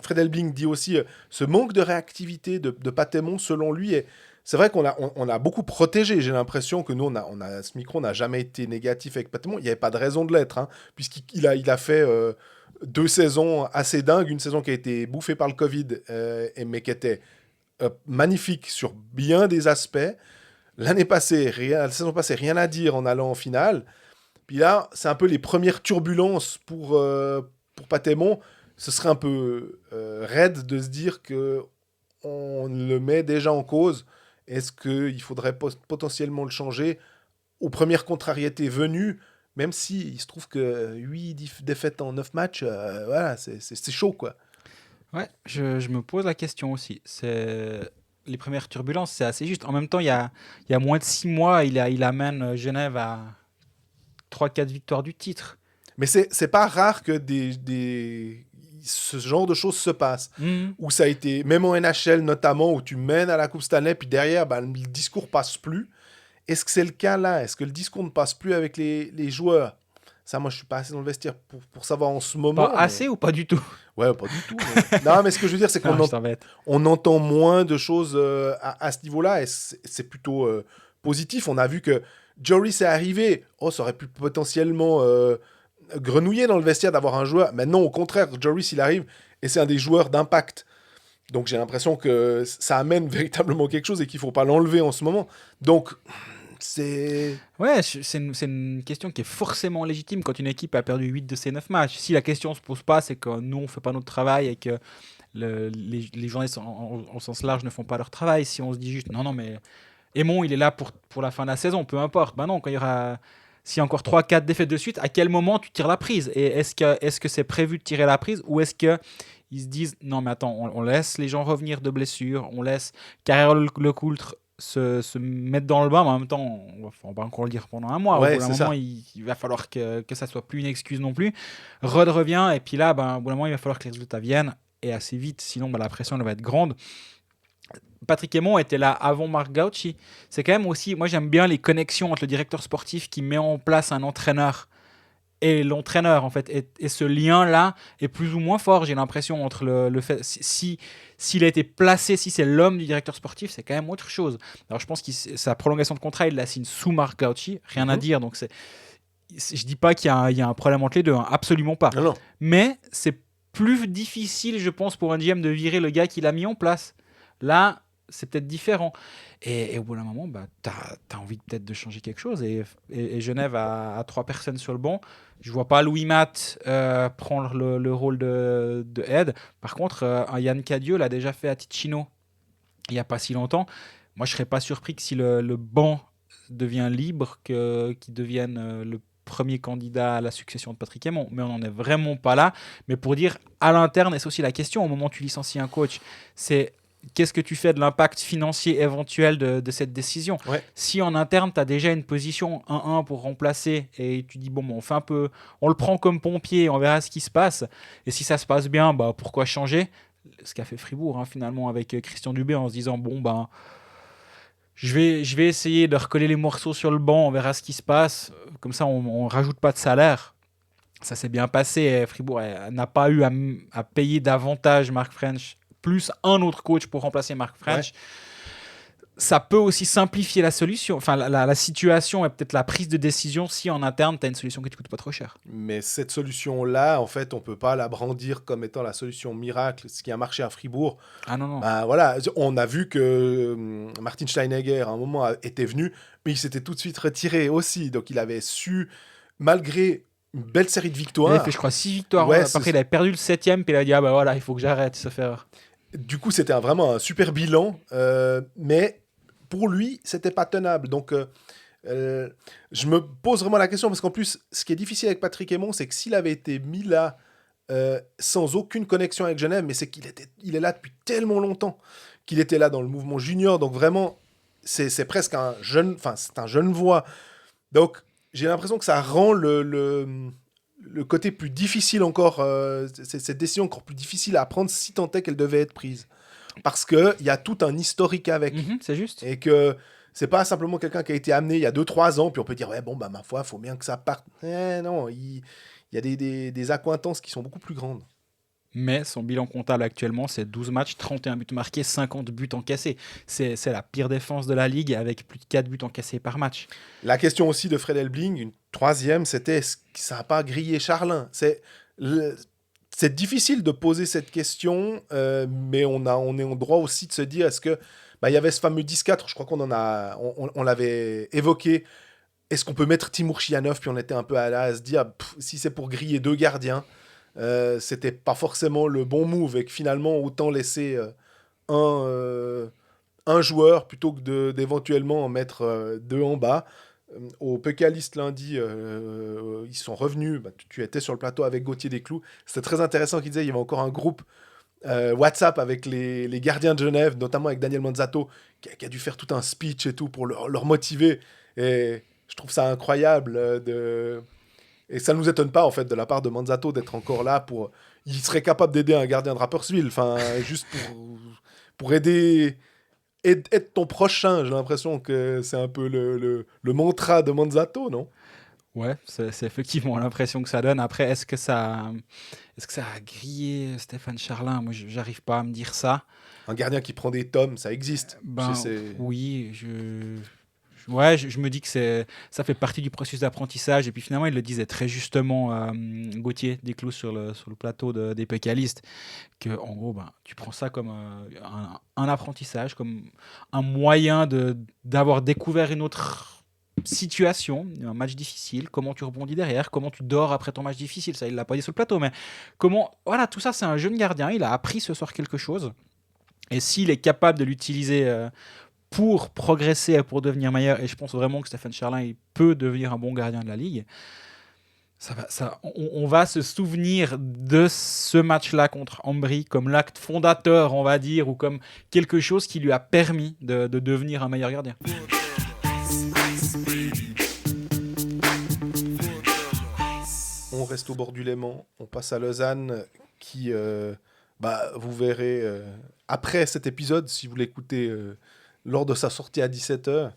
Fred Elbing dit aussi ce manque de réactivité de Patémon selon lui, et c'est vrai qu'on a beaucoup protégé. J'ai l'impression que nous, ce micro n'a jamais été négatif avec Patémon. Il n'y avait pas de raison de l'être, hein, puisqu'il a fait 2 saisons assez dingues. Une saison qui a été bouffée par le Covid, mais qui était magnifique sur bien des aspects. La saison passée, rien à dire en allant en finale. Puis là, c'est un peu les premières turbulences pour Patémon. Ce serait un peu raide de se dire qu'on le met déjà en cause. Est-ce qu'il faudrait potentiellement le changer aux premières contrariétés venues, même si il se trouve que 8 défaites en 9 matchs, voilà, c'est chaud, quoi. Ouais, je me pose la question aussi. Les premières turbulences, c'est assez juste. En même temps, il y a moins de 6 mois, il amène Genève à 3-4 victoires du titre. Mais c'est pas rare que ce genre de choses se passent. Où ça a été, même en NHL notamment, où tu mènes à la Coupe Stanley, puis derrière, le discours passe plus. Est-ce que c'est le cas là? Est-ce que le discours ne passe plus avec les joueurs? Ça, moi, je suis pas assez dans le vestiaire pour savoir en ce moment. Pas assez ou pas du tout? Ouais, pas du tout. Non, mais ce que je veux dire, c'est qu'on entend moins de choses à ce niveau-là, et c'est plutôt positif. On a vu que Joris est arrivé. Oh, ça aurait pu potentiellement grenouiller dans le vestiaire d'avoir un joueur. Mais non, au contraire, Joris, il arrive, et c'est un des joueurs d'impact. Donc j'ai l'impression que ça amène véritablement quelque chose et qu'il ne faut pas l'enlever en ce moment. Donc c'est... Ouais, c'est une question qui est forcément légitime quand une équipe a perdu 8 de ses 9 matchs. Si la question ne se pose pas, c'est que nous, on ne fait pas notre travail et que les journalistes en sens large ne font pas leur travail. Si on se dit juste, non, mais Aimon, il est là pour la fin de la saison, peu importe. Ben non, quand il y aura... S'il y a encore 3-4 défaites de suite, à quel moment tu tires la prise? Et est-ce que c'est prévu de tirer la prise, ou est-ce qu'ils se disent, non mais attends, on laisse les gens revenir de blessures, on laisse Carrère Lecoultre se mettre dans le bain, mais en même temps, on va encore le dire pendant un mois. Ouais, au bout d'un moment, il va falloir que ça soit plus une excuse non plus. Rod revient, et puis là, au bout d'un moment, il va falloir que les résultats viennent, et assez vite, sinon la pression elle va être grande. Patrick Aimon était là avant Marc Gauci. C'est quand même aussi, moi j'aime bien les connexions entre le directeur sportif qui met en place un entraîneur et l'entraîneur, en fait. Et ce lien-là est plus ou moins fort, j'ai l'impression, entre le fait... S'il a été placé, si c'est l'homme du directeur sportif, c'est quand même autre chose. Alors je pense que sa prolongation de contrat, il la signe sous Marc Gauci, rien à dire. Donc je dis pas qu'il y a un problème entre les deux, hein, absolument pas. Non. Mais c'est plus difficile, je pense, pour un GM de virer le gars qu'il a mis en place. Là, c'est peut-être différent. Et au bout d'un moment, t'as envie peut-être de changer quelque chose. Et Genève a 3 personnes sur le banc. Je vois pas Louis Matt prendre le rôle de Ed. Par contre, un Yann Cadieux l'a déjà fait à Ticino il n'y a pas si longtemps. Moi, je serais pas surpris que si le banc devient libre, qu'il devienne le premier candidat à la succession de Patrick Aimon. Mais on n'en est vraiment pas là. Mais pour dire, à l'interne, et c'est aussi la question, au moment où tu licencies un coach, c'est qu'est-ce que tu fais de l'impact financier éventuel de cette décision? Ouais. Si en interne, tu as déjà une position 1-1 pour remplacer et tu dis, bon, on fait un peu, on le prend comme pompier, on verra ce qui se passe. Et si ça se passe bien, bah, pourquoi changer? Ce qu'a fait Fribourg, hein, finalement, avec Christian Dubé, en se disant, bon, ben, je vais essayer de recoller les morceaux sur le banc, on verra ce qui se passe. Comme ça, on ne rajoute pas de salaire. Ça s'est bien passé. Et Fribourg n'a pas eu à payer davantage Marc French, plus un autre coach pour remplacer Marc French. Ouais. Ça peut aussi simplifier la solution, enfin la situation et peut-être la prise de décision si en interne, tu as une solution qui ne te coûte pas trop cher. Mais cette solution-là, en fait, on ne peut pas la brandir comme étant la solution miracle, ce qui a marché à Fribourg. Ah non, non. Bah, voilà, on a vu que Martin Steinegger, à un moment, était venu, mais il s'était tout de suite retiré aussi. Donc, il avait su, malgré une belle série de victoires... Il avait fait, je crois, 6 victoires. Ouais, après, il avait perdu le 7e, puis il a dit, ah bah voilà, il faut que j'arrête ce faire. Du coup, c'était vraiment un super bilan, mais... Pour lui, c'était pas tenable. Donc, je me pose vraiment la question parce qu'en plus, ce qui est difficile avec Patrick Aymon, c'est que s'il avait été mis là sans aucune connexion avec Genève, mais c'est il est là depuis tellement longtemps qu'il était là dans le mouvement junior. Donc vraiment, c'est presque un jeune, enfin c'est un jeune voix. Donc j'ai l'impression que ça rend le côté plus difficile encore, cette décision encore plus difficile à prendre si tant est qu'elle devait être prise. Parce qu'il y a tout un historique avec. C'est juste. Et que c'est pas simplement quelqu'un qui a été amené il y a 2-3 ans, puis on peut dire, ouais, bon, bah, ma foi, il faut bien que ça parte. Non, il y a des accointances qui sont beaucoup plus grandes. Mais son bilan comptable actuellement, c'est 12 matchs, 31 buts marqués, 50 buts encaissés. C'est la pire défense de la Ligue avec plus de 4 buts encaissés par match. La question aussi de Fred Elbling, une troisième, c'était est-ce que ça n'a pas grillé Charlin ? C'est difficile de poser cette question, mais on est en droit aussi de se dire, est-ce que... Bah, y avait ce fameux 10-4, je crois on l'avait évoqué. Est-ce qu'on peut mettre Timur Chianov ? Puis on était un peu à se dire, si c'est pour griller 2 gardiens, c'était pas forcément le bon move. Et que finalement, autant laisser un joueur plutôt que d'éventuellement en mettre 2 en bas. Au Pécaliste lundi, ils sont revenus. Bah, tu étais sur le plateau avec Gauthier Desclous. C'était très intéressant qu'il disait il y avait encore un groupe WhatsApp avec les gardiens de Genève, notamment avec Daniel Manzatto, qui a dû faire tout un speech et tout pour leur motiver. Et je trouve ça incroyable. Et ça ne nous étonne pas, en fait, de la part de Manzatto d'être encore là. Il serait capable d'aider un gardien de Rapperswil, juste pour aider... Être ton prochain, j'ai l'impression que c'est un peu le mantra de Manzatto, non ? Ouais, c'est effectivement l'impression que ça donne. Après, est-ce que ça a grillé Stéphane Charlin ? Moi, j'arrive pas à me dire ça. Un gardien qui prend des tomes, ça existe. Oui, je me dis que ça fait partie du processus d'apprentissage. Et puis finalement, il le disait très justement, Gauthier Desclous sur le plateau des Pécalistes, que en gros, tu prends ça comme un apprentissage, comme un moyen d'avoir découvert une autre situation, un match difficile, comment tu rebondis derrière, comment tu dors après ton match difficile. Ça, il l'a pas dit sur le plateau, mais voilà, tout ça, c'est un jeune gardien. Il a appris ce soir quelque chose. Et s'il est capable de l'utiliser pour progresser et pour devenir meilleur, et je pense vraiment que Stéphane Charlin il peut devenir un bon gardien de la Ligue, on va se souvenir de ce match-là contre Ambry comme l'acte fondateur, on va dire, ou comme quelque chose qui lui a permis de devenir un meilleur gardien. On reste au bord du Léman, on passe à Lausanne, qui, vous verrez, après cet épisode, si vous l'écoutez lors de sa sortie à 17h,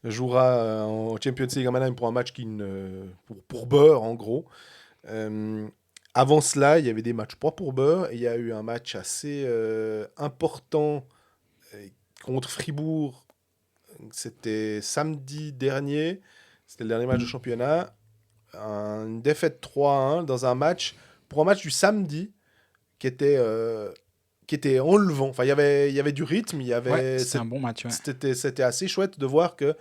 jouera en Champions League à Mannheim pour un match pour Beurre, en gros. Avant cela, il y avait des matchs pas pour Beurre, et il y a eu un match assez important contre Fribourg. C'était samedi dernier, c'était le dernier match de championnat. Une défaite 3-1 dans un match du samedi qui était enlevant. Enfin, il y avait du rythme, c'était un bon match. Ouais. C'était assez chouette de voir que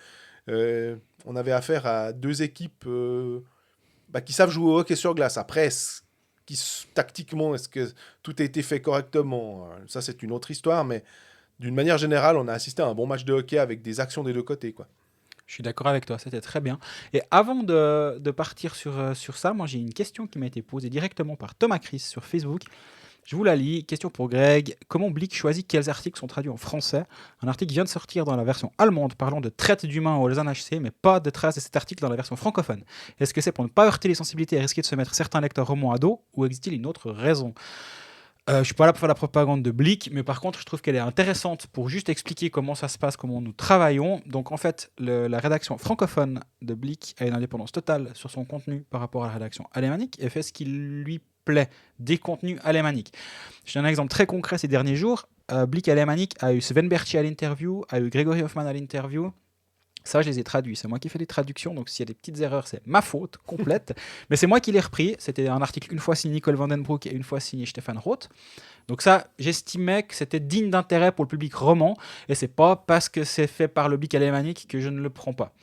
on avait affaire à 2 équipes qui savent jouer au hockey sur glace. Après, tactiquement, est-ce que tout a été fait correctement ? Ça, c'est une autre histoire, mais d'une manière générale, on a assisté à un bon match de hockey avec des actions des 2 côtés, quoi. Je suis d'accord avec toi, c'était très bien. Et avant de partir sur ça, moi j'ai une question qui m'a été posée directement par Thomas Chris sur Facebook. Je vous la lis. Question pour Greg. Comment Blick choisit quels articles sont traduits en français? Un article vient de sortir dans la version allemande parlant de traite d'humains au Lausanne HC, mais pas de traces de cet article dans la version francophone. Est-ce que c'est pour ne pas heurter les sensibilités et risquer de se mettre certains lecteurs romans à dos, ou existe-t-il une autre raison? Je suis pas là pour faire la propagande de Blick, mais par contre, je trouve qu'elle est intéressante pour juste expliquer comment ça se passe, comment nous travaillons. Donc, en fait, la rédaction francophone de Blick a une indépendance totale sur son contenu par rapport à la rédaction alémanique et fait ce qui lui plaît des contenus alémaniques. Je donne un exemple très concret ces derniers jours. Blick alémanique a eu Sven Berchi à l'interview, a eu Grégory Hoffman à l'interview. Ça, je les ai traduits. C'est moi qui fais les traductions, donc s'il y a des petites erreurs, c'est ma faute complète. Mais c'est moi qui l'ai repris. C'était un article une fois signé Nicole Vandenbroek et une fois signé Stéphane Roth. Donc ça, j'estimais que c'était digne d'intérêt pour le public roman, et c'est pas parce que c'est fait par le Blick alémanique que je ne le prends pas.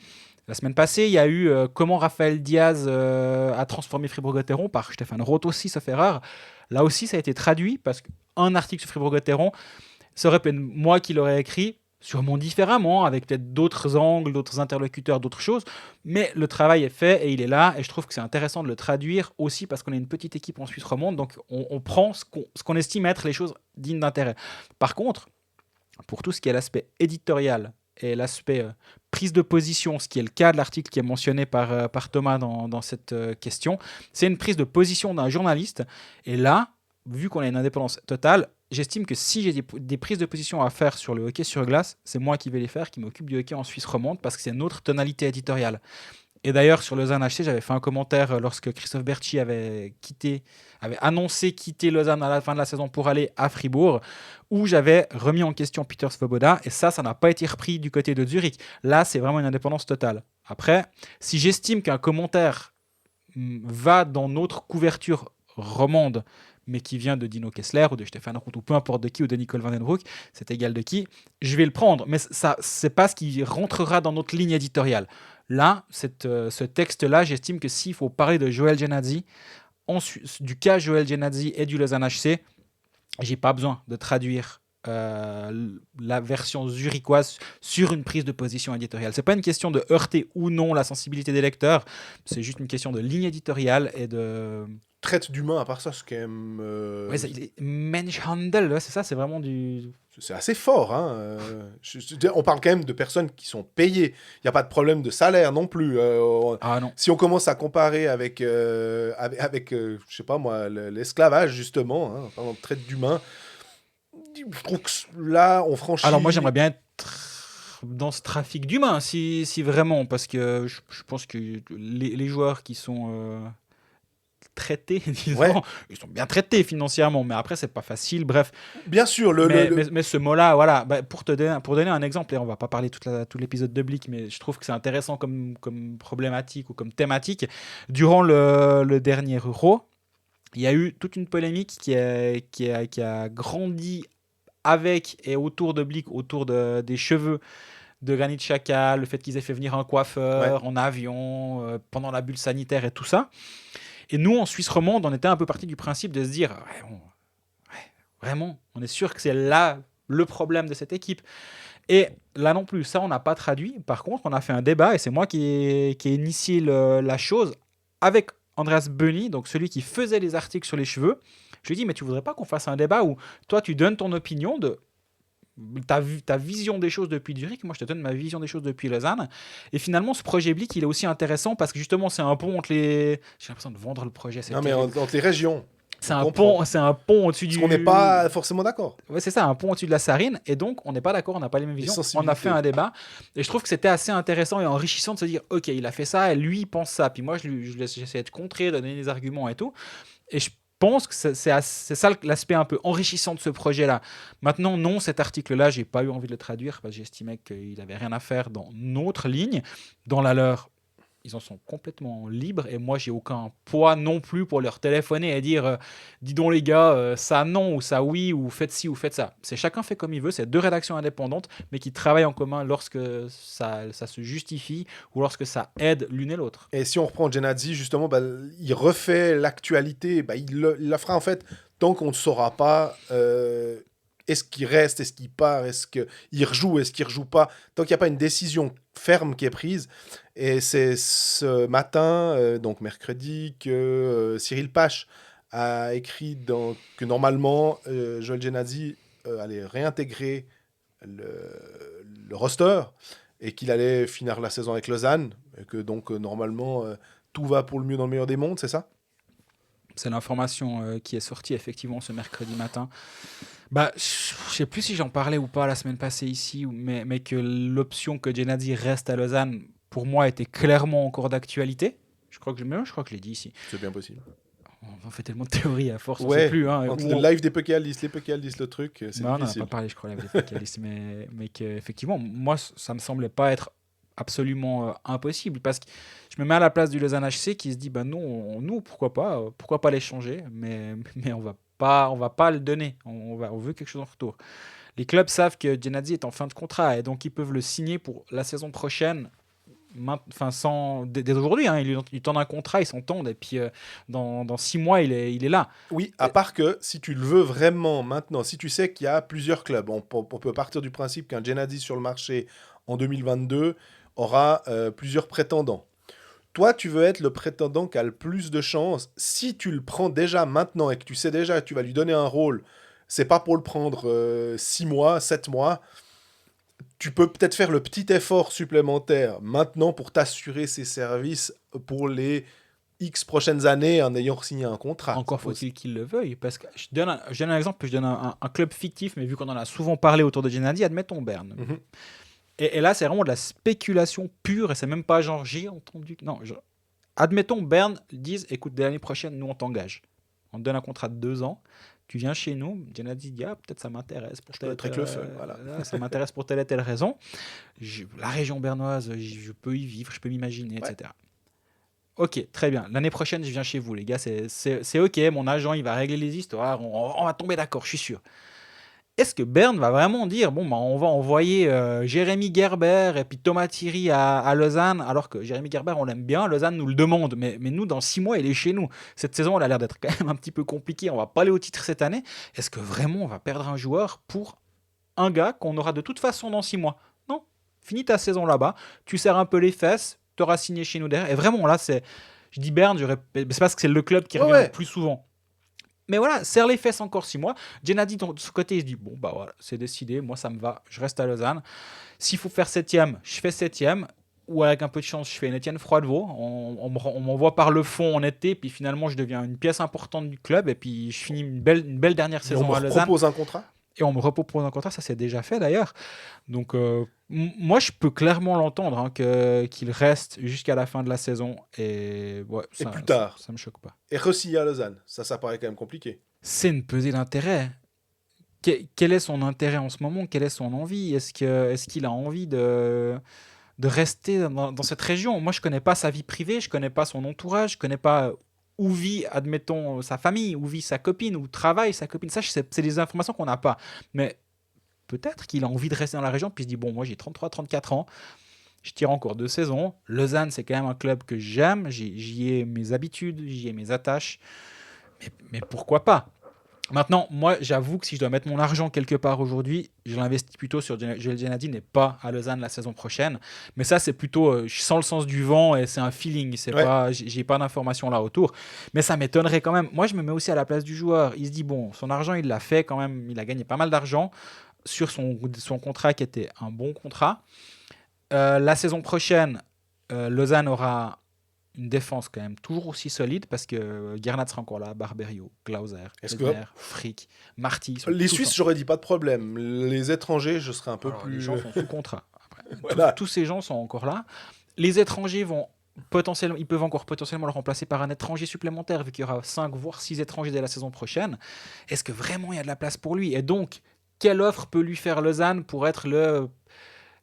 La semaine passée, il y a eu Comment Raphaël Diaz a transformé Fribourg-Gotteron par Stéphane Roth aussi, sauf erreur. Là aussi, ça a été traduit parce qu'un article sur Fribourg-Gotteron, ça aurait pu être moi qui l'aurais écrit, sûrement différemment, avec peut-être d'autres angles, d'autres interlocuteurs, d'autres choses, mais le travail est fait et il est là, et je trouve que c'est intéressant de le traduire aussi parce qu'on est une petite équipe en Suisse romande, donc on prend ce qu'on estime être les choses dignes d'intérêt. Par contre, pour tout ce qui est l'aspect éditorial et l'aspect prise de position, ce qui est le cas de l'article qui est mentionné par Thomas dans cette question, c'est une prise de position d'un journaliste, et là, vu qu'on a une indépendance totale, j'estime que si j'ai des prises de position à faire sur le hockey sur glace, c'est moi qui vais les faire, qui m'occupe du hockey en Suisse romande, parce que c'est une autre tonalité éditoriale. Et d'ailleurs, sur Lausanne HC, j'avais fait un commentaire lorsque Christophe Berchi avait annoncé quitter Lausanne à la fin de la saison pour aller à Fribourg, où j'avais remis en question Peter Svoboda, et ça n'a pas été repris du côté de Zurich. Là, c'est vraiment une indépendance totale. Après, si j'estime qu'un commentaire va dans notre couverture romande, mais qui vient de Dino Kessler ou de Stéphane Roth ou peu importe de qui, ou de Nicole Vandenbroek, c'est égal de qui, je vais le prendre. Mais ça, c'est pas ce qui rentrera dans notre ligne éditoriale. Là, ce texte-là, j'estime que s'il faut parler de Joël Genadzi, du cas Joël Genadzi et du Lausanne HC, j'ai pas besoin de traduire la version zurichoise sur une prise de position éditoriale. C'est pas une question de heurter ou non la sensibilité des lecteurs, c'est juste une question de ligne éditoriale et de... Traite d'humain, à part ça, c'est quand même... Ouais, Menschhandel, ouais, c'est ça, c'est vraiment du... C'est assez fort, hein. On parle quand même de personnes qui sont payées. Il n'y a pas de problème de salaire non plus. Ah non. Si on commence à comparer avec je sais pas moi, l'esclavage, justement, hein, par exemple, traite d'humain, je trouve que là, on franchit... Alors moi, j'aimerais bien être dans ce trafic d'humains, si vraiment, parce que je pense que les joueurs qui sont... traités, disons. Ouais. Ils sont bien traités financièrement, mais après, c'est pas facile. Bref. Bien sûr, mais ce mot-là, voilà, pour donner un exemple, et on va pas parler tout l'épisode de Blick, mais je trouve que c'est intéressant comme problématique ou comme thématique. Durant le dernier Euro, il y a eu toute une polémique qui a grandi avec et autour de Blick, autour des cheveux de Granit Xhaka, le fait qu'ils aient fait venir un coiffeur en avion pendant la bulle sanitaire et tout ça. Et nous, en Suisse romande, on était un peu parti du principe de se dire vraiment, on est sûr que c'est là le problème de cette équipe. Et là non plus, ça, on n'a pas traduit. Par contre, on a fait un débat, et c'est moi qui ai initié la chose avec Andreas Böni, donc celui qui faisait les articles sur les cheveux. Je lui ai dit, mais tu voudrais pas qu'on fasse un débat où toi, tu donnes ton opinion de ta vision des choses depuis Zurich, moi je te donne ma vision des choses depuis Lausanne, et finalement ce projet Blick il est aussi intéressant parce que justement c'est un pont entre les... J'ai l'impression de vendre le projet, non mais entre les régions, c'est un pont au-dessus du... Parce qu'on n'est pas forcément d'accord. Ouais, c'est ça, un pont au-dessus de la Sarine, et donc on n'est pas d'accord, on n'a pas les mêmes visions, on a fait un débat, et je trouve que c'était assez intéressant et enrichissant de se dire, ok, il a fait ça, et lui il pense ça, puis moi j'essaie de contrer, de donner des arguments et tout, et je pense que c'est ça l'aspect un peu enrichissant de ce projet-là. Maintenant, non, cet article-là, j'ai pas eu envie de le traduire parce que j'estimais qu'il avait rien à faire dans notre ligne. Dans la leur, ils en sont complètement libres et moi, j'ai aucun poids non plus pour leur téléphoner et dire dis donc les gars, ça non ou ça oui ou faites ci ou faites ça. C'est chacun fait comme il veut, c'est deux rédactions indépendantes mais qui travaillent en commun lorsque ça se justifie ou lorsque ça aide l'une et l'autre. Et si on reprend Genadzi, justement, il refait l'actualité, il la fera en fait tant qu'on ne saura pas est-ce qu'il reste, est-ce qu'il part, est-ce qu'il rejoue, est-ce qu'il ne rejoue pas, tant qu'il n'y a pas une décision ferme qui est prise. Et c'est ce matin, donc mercredi, que Cyril Pache a écrit que normalement, Joel Genadzi allait réintégrer le roster et qu'il allait finir la saison avec Lausanne, et que donc normalement tout va pour le mieux dans le meilleur des mondes, c'est ça? C'est l'information qui est sortie effectivement ce mercredi matin. Bah, je sais plus si j'en parlais ou pas la semaine passée ici, mais que l'option que Genadzi reste à Lausanne, pour moi, était clairement encore d'actualité. Je crois que je l'ai dit ici. C'est bien possible. On fait tellement de théories à force, on Ouais, sait plus. Hein, entre où le on- live des Pécalistes, les Pécalistes, le truc, c'est Non, on n'en a difficile. pas parlé, je crois, avec les spécialistes, mais qu'effectivement, moi, ça me semblait pas être absolument impossible, parce que je me mets à la place du Lausanne HC qui se dit, bah non, nous, pourquoi pas l'échanger, mais on va pas le donner, on veut quelque chose en retour. Les clubs savent que Genadzi est en fin de contrat, et donc ils peuvent le signer pour la saison prochaine, dès aujourd'hui, hein, ils lui tendent un contrat, ils s'entendent, et puis dans 6 mois, il est là. Oui, à part que si tu le veux vraiment maintenant, si tu sais qu'il y a plusieurs clubs, on peut partir du principe qu'un Genadzi sur le marché en 2022 aura plusieurs prétendants. Toi, tu veux être le prétendant qui a le plus de chances. Si tu le prends déjà maintenant et que tu sais déjà que tu vas lui donner un rôle, c'est pas pour le prendre 6 mois, 7 mois. Tu peux peut-être faire le petit effort supplémentaire maintenant pour t'assurer ses services pour les X prochaines années en ayant signé un contrat. Encore faut-il qu'il le veuille. Parce que je donne un exemple, puis je donne un club fictif, mais vu qu'on en a souvent parlé autour de Genadzi, admettons Berne. Mhm. Et là, c'est vraiment de la spéculation pure, et c'est même pas genre j'ai entendu. Non, admettons Berne disent écoute, dès l'année prochaine, nous on t'engage. On te donne un contrat de 2 ans. Tu viens chez nous, Genadzi dit peut-être ça m'intéresse pour peux être avec le feu, voilà. ça m'intéresse pour telle et telle raison. La région bernoise, je peux y vivre, je peux m'imaginer, Ouais. etc. Ok, très bien. L'année prochaine, je viens chez vous, les gars. C'est ok. Mon agent, il va régler les histoires. On va tomber d'accord, je suis sûr. Est-ce que Berne va vraiment dire bon, bah, on va envoyer Jérémy Gerber et puis Thomas Thierry à Lausanne, alors que Jérémy Gerber, on l'aime bien, Lausanne nous le demande, mais nous, dans 6 mois, il est chez nous. Cette saison, elle a l'air d'être quand même un petit peu compliquée. On va pas aller au titre cette année. Est-ce que vraiment on va perdre un joueur pour un gars qu'on aura de toute façon dans 6 mois? Non. Finis ta saison là-bas. Tu serres un peu les fesses. Tu auras signé chez nous derrière. Et vraiment, là, je dis Berne, c'est parce que c'est le club qui revient Ouais. le plus souvent. Mais voilà, serre les fesses encore 6 mois. Genadzi, de ce côté, il se dit bon, bah voilà, c'est décidé, moi ça me va, je reste à Lausanne. S'il faut faire 7ème, je fais 7ème. Ou avec un peu de chance, je fais une Étienne Froidevaux. On m'envoie par le fond en été, puis finalement, je deviens une pièce importante du club, et puis je finis une belle dernière Et on saison à me Lausanne. propose un contrat. Et on me repropose un contrat, ça c'est déjà fait d'ailleurs. Donc moi je peux clairement l'entendre hein, qu'il reste jusqu'à la fin de la saison. Et, ouais, Et plus tard. ça me choque pas. Et re-signer à Lausanne. Ça paraît quand même compliqué. C'est une pesée d'intérêt. Quel est son intérêt en ce moment? Quelle est son envie? Est-ce qu'il a envie de rester dans cette région? Moi je connais pas sa vie privée, je connais pas son entourage, je connais pas où vit, admettons, sa famille, où vit sa copine, où travaille sa copine. Ça, c'est des informations qu'on n'a pas. Mais peut-être qu'il a envie de rester dans la région, puis il se dit, bon, moi j'ai 33-34 ans, je tire encore 2 saisons. Lausanne, c'est quand même un club que j'aime, j'y ai mes habitudes, j'y ai mes attaches. Mais pourquoi pas? Maintenant, moi, j'avoue que si je dois mettre mon argent quelque part aujourd'hui, je l'investis plutôt sur Joel Genadzi, n'est pas à Lausanne la saison prochaine. Mais ça, c'est plutôt, je sens le sens du vent et c'est un feeling. C'est Ouais. pas, j'ai pas d'informations là autour. Mais ça m'étonnerait quand même. Moi, je me mets aussi à la place du joueur. Il se dit, bon, son argent, il l'a fait quand même. Il a gagné pas mal d'argent sur son contrat qui était un bon contrat. La saison prochaine, Lausanne aura une défense quand même toujours aussi solide parce que Gernat sera encore là, Barberio, Glauser, Est-ce Lesner, Frick, Marty. sont Les tous Suisses, en- j'aurais dit pas de problème. Les étrangers, je serais un peu Alors, plus. les gens sont sous contrat. Après, Voilà. tous ces gens sont encore là. Les étrangers vont potentiellement, ils peuvent encore potentiellement le remplacer par un étranger supplémentaire vu qu'il y aura 5 voire 6 étrangers dès la saison prochaine. Est-ce que vraiment il y a de la place pour lui? Et donc, quelle offre peut lui faire Lausanne pour être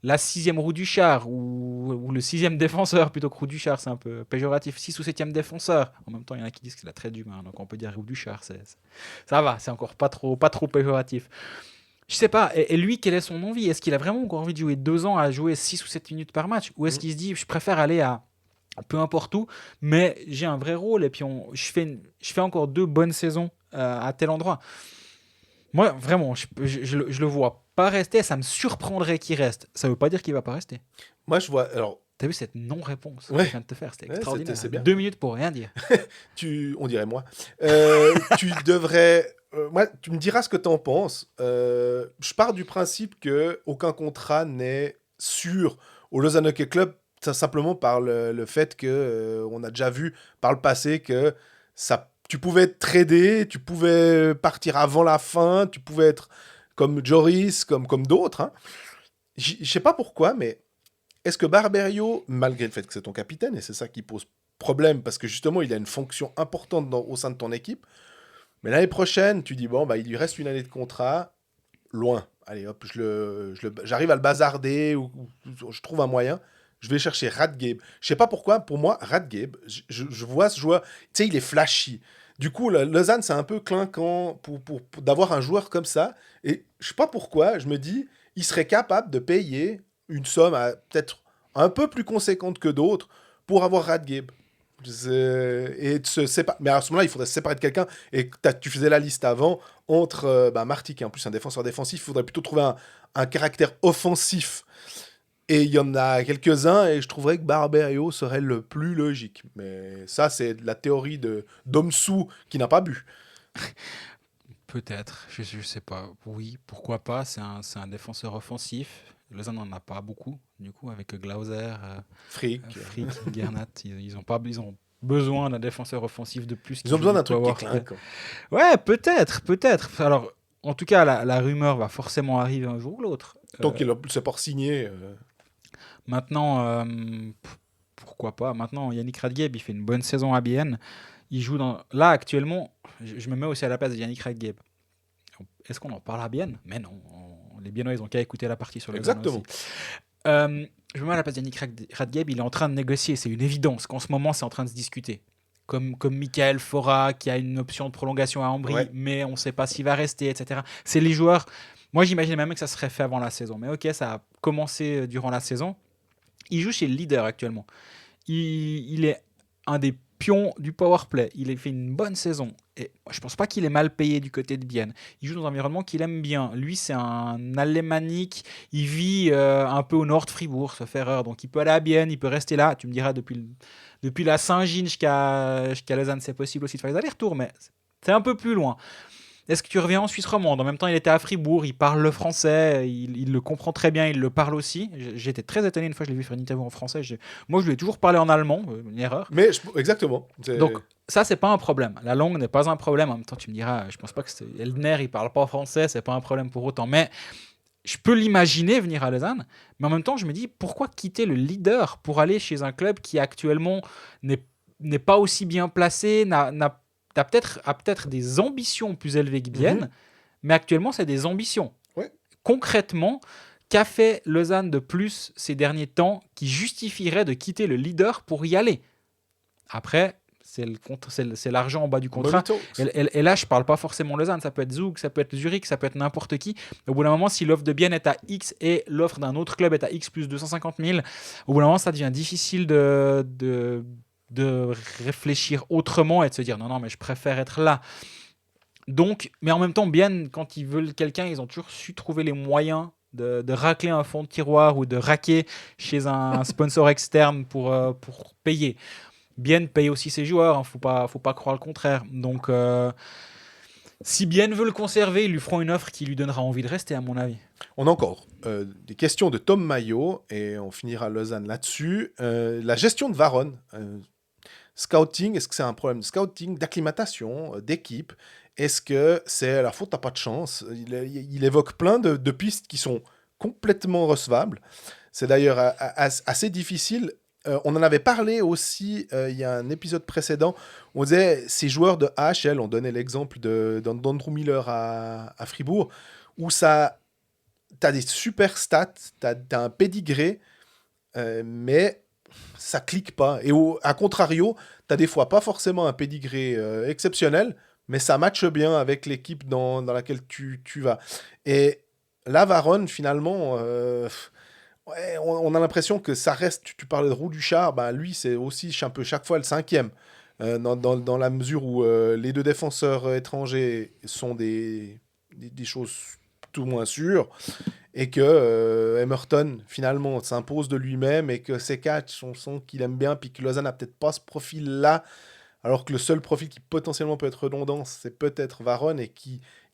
la 6e roue du char ou le 6e défenseur plutôt que roue du char, c'est un peu péjoratif, 6 ou 7e défenseur. En même temps, il y en a qui disent que c'est la traite d'humain, donc on peut dire roue du char, ça va, c'est encore pas trop péjoratif. Je sais pas, et lui, quelle est son envie? Est-ce qu'il a vraiment encore envie de jouer 2 ans à jouer 6 ou 7 minutes par match? Ou est-ce qu'il se dit, je préfère aller à peu importe où, mais j'ai un vrai rôle et puis je fais encore 2 bonnes saisons à tel endroit? Moi, vraiment, je le vois pas rester. Ça me surprendrait qu'il reste. Ça veut pas dire qu'il va pas rester. Moi, je vois. Alors, T'as vu cette non-réponse que Ouais. je viens de te faire? C'était Ouais, extraordinaire. c'est bien. 2 minutes pour rien dire. On dirait moi. Tu devrais. Moi, tu me diras ce que tu en penses. Je pars du principe que aucun contrat n'est sûr au Lausanne Hockey Club, simplement par le fait que on a déjà vu par le passé que tu pouvais être tradé, tu pouvais partir avant la fin, tu pouvais être comme Joris, comme d'autres. Hein. Je sais pas pourquoi, mais est-ce que Barberio, malgré le fait que c'est ton capitaine, et c'est ça qui pose problème, parce que justement, il a une fonction importante au sein de ton équipe, mais l'année prochaine, tu dis, bon, bah, il lui reste une année de contrat, loin. Allez, hop, j'arrive à le bazarder, ou je trouve un moyen. Je vais chercher Radgabe. Je sais pas pourquoi, pour moi, Radgabe, je vois ce joueur, tu sais, il est flashy. Du coup, Lausanne, c'est un peu clinquant pour d'avoir un joueur comme ça. Et je sais pas pourquoi, je me dis, il serait capable de payer une somme peut-être un peu plus conséquente que d'autres pour avoir Radgabe. Et de se séparer. Mais à ce moment-là, il faudrait se séparer de quelqu'un. Et tu faisais la liste avant entre Marty, qui est en plus un défenseur défensif. Il faudrait plutôt trouver un caractère offensif. Et il y en a quelques-uns, et je trouverais que Barberio serait le plus logique. Mais ça, c'est la théorie de Domsou qui n'a pas bu. Peut-être, je sais pas. Oui, pourquoi pas, c'est un défenseur offensif. Lausanne n'en a pas beaucoup, du coup, avec Glauser, Frick. Frick, Gernat. Ils ont besoin d'un défenseur offensif de plus Ils ont joue besoin du d'un truc qui power play. clinque. Ouais, peut-être. Alors, en tout cas, la rumeur va forcément arriver un jour ou l'autre. Tant qu'il s'est pas signé. Maintenant, pourquoi pas. Maintenant, Yannick Radgeb, il fait une bonne saison à Bienne. Il joue dans... Là, actuellement, je me mets aussi à la place de Yannick Radgeb. Est-ce qu'on en parle à Bienne? Mais non. Les Biennois, ils ont qu'à écouter la partie sur le Exactement. Je me mets à la place de Yannick Radgeb. Il est en train de négocier. C'est une évidence qu'en ce moment, c'est en train de se discuter. Comme Michael Fora, qui a une option de prolongation à Ambry, Ouais. mais on ne sait pas s'il va rester, etc. C'est les joueurs... Moi, j'imaginais même que ça serait fait avant la saison. Mais ok, ça a commencé durant la saison. Il joue chez le leader actuellement. Il est un des pions du powerplay. Il a fait une bonne saison. Et je pense pas qu'il est mal payé du côté de Bienne. Il joue dans un environnement qu'il aime bien. Lui, c'est un alémanique. Il vit un peu au nord de Fribourg, sauf erreur. Donc, il peut aller à Bienne, il peut rester là. Tu me diras, depuis la Saint-Gilles jusqu'à Lausanne, c'est possible aussi de faire les allers-retours, mais c'est un peu plus loin. Est-ce que tu reviens en Suisse romande? En même temps, il était à Fribourg, il parle le français, il le comprend très bien, il le parle aussi. J'étais très étonné une fois, je l'ai vu faire une interview en français. Moi, je lui ai toujours parlé en allemand, une erreur. Mais exactement. Donc, ça, c'est pas un problème. La langue n'est pas un problème. En même temps, tu me diras, je pense pas que Elner, il parle pas français, c'est pas un problème pour autant. Mais je peux l'imaginer venir à Lausanne. Mais en même temps, je me dis, pourquoi quitter le leader pour aller chez un club qui actuellement n'est pas aussi bien placé, a peut-être des ambitions plus élevées que Bienne, mais actuellement, c'est des ambitions. Ouais. Concrètement, qu'a fait Lausanne de plus ces derniers temps qui justifierait de quitter le leader pour y aller? Après, c'est l'argent en bas du contrat. Et là, je parle pas forcément Lausanne, ça peut être Zug, ça peut être Zurich, ça peut être n'importe qui. Au bout d'un moment, si l'offre de Bienne est à X et l'offre d'un autre club est à X plus 250 000, au bout d'un moment, ça devient difficile de réfléchir autrement et de se dire non, mais je préfère être là. Donc, mais en même temps, Bienne, quand ils veulent quelqu'un, ils ont toujours su trouver les moyens de racler un fond de tiroir ou de raquer chez un sponsor externe pour payer. Bienne paye aussi ses joueurs, hein, faut pas croire le contraire. Donc, si Bienne veut le conserver, ils lui feront une offre qui lui donnera envie de rester, à mon avis. On a encore des questions de Tom Maillot, et on finira Lausanne là-dessus. La gestion de Varonne. Scouting, est-ce que c'est un problème de scouting, d'acclimatation, d'équipe? Est-ce que c'est la faute, t'as pas de chance? Il évoque plein de pistes qui sont complètement recevables. C'est d'ailleurs assez difficile. On en avait parlé aussi il y a un épisode précédent. On disait ces joueurs de AHL, on donnait l'exemple d'Andrew Miller à Fribourg, où t'as des super stats, t'as un pédigré, mais ça clique pas. Et à contrario, t'as des fois pas forcément un pédigré exceptionnel, mais ça matche bien avec l'équipe dans laquelle tu vas. Et là, Varonne, finalement, ouais, on a l'impression que ça reste. Tu parlais de Roux Duchard, bah, lui, c'est aussi un peu chaque fois le cinquième. Dans la mesure où les deux défenseurs étrangers sont des choses tout ou moins sûr, et que Emerton finalement s'impose de lui-même et que ces catchs, on sent qu'il aime bien, puis que Lausanne n'a peut-être pas ce profil-là, alors que le seul profil qui potentiellement peut être redondant, c'est peut-être Varone, et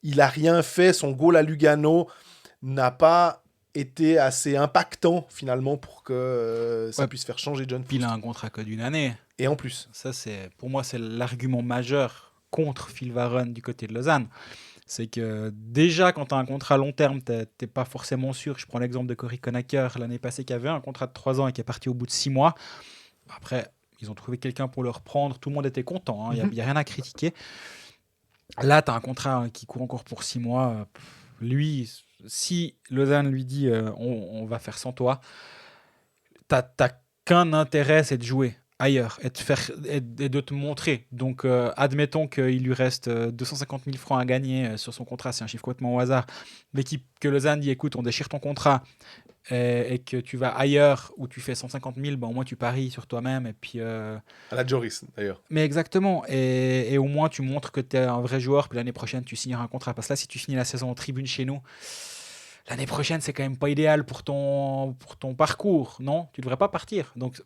il a rien fait, son goal à Lugano n'a pas été assez impactant finalement pour que ça Ouais. puisse faire changer John Puis il Foust. a un contrat que d'une année. Et en plus, Ça, pour moi, c'est l'argument majeur contre Phil Varone du côté de Lausanne. C'est que déjà, quand tu as un contrat à long terme, tu n'es pas forcément sûr. Je prends l'exemple de Cory Conacher l'année passée qui avait un contrat de 3 ans et qui est parti au bout de 6 mois. Après, ils ont trouvé quelqu'un pour le reprendre. Tout le monde était content. Il n'y a rien à critiquer. Là, tu as un contrat qui court encore pour 6 mois. Lui, si Lausanne lui dit on va faire sans toi, tu n'as qu'un intérêt, c'est de jouer ailleurs et de te montrer. Donc, admettons qu'il lui reste 250 000 francs à gagner sur son contrat, c'est un chiffre complètement au hasard, mais que Lausanne dit écoute, on déchire ton contrat et que tu vas ailleurs où tu fais 150 000, ben, au moins tu paries sur toi-même. Et puis, à la Joris d'ailleurs. Mais exactement, et au moins tu montres que tu es un vrai joueur, puis l'année prochaine tu signeras un contrat. Parce que là, si tu finis la saison en tribune chez nous, l'année prochaine, c'est quand même pas idéal pour ton parcours, non? Tu devrais pas partir. Donc,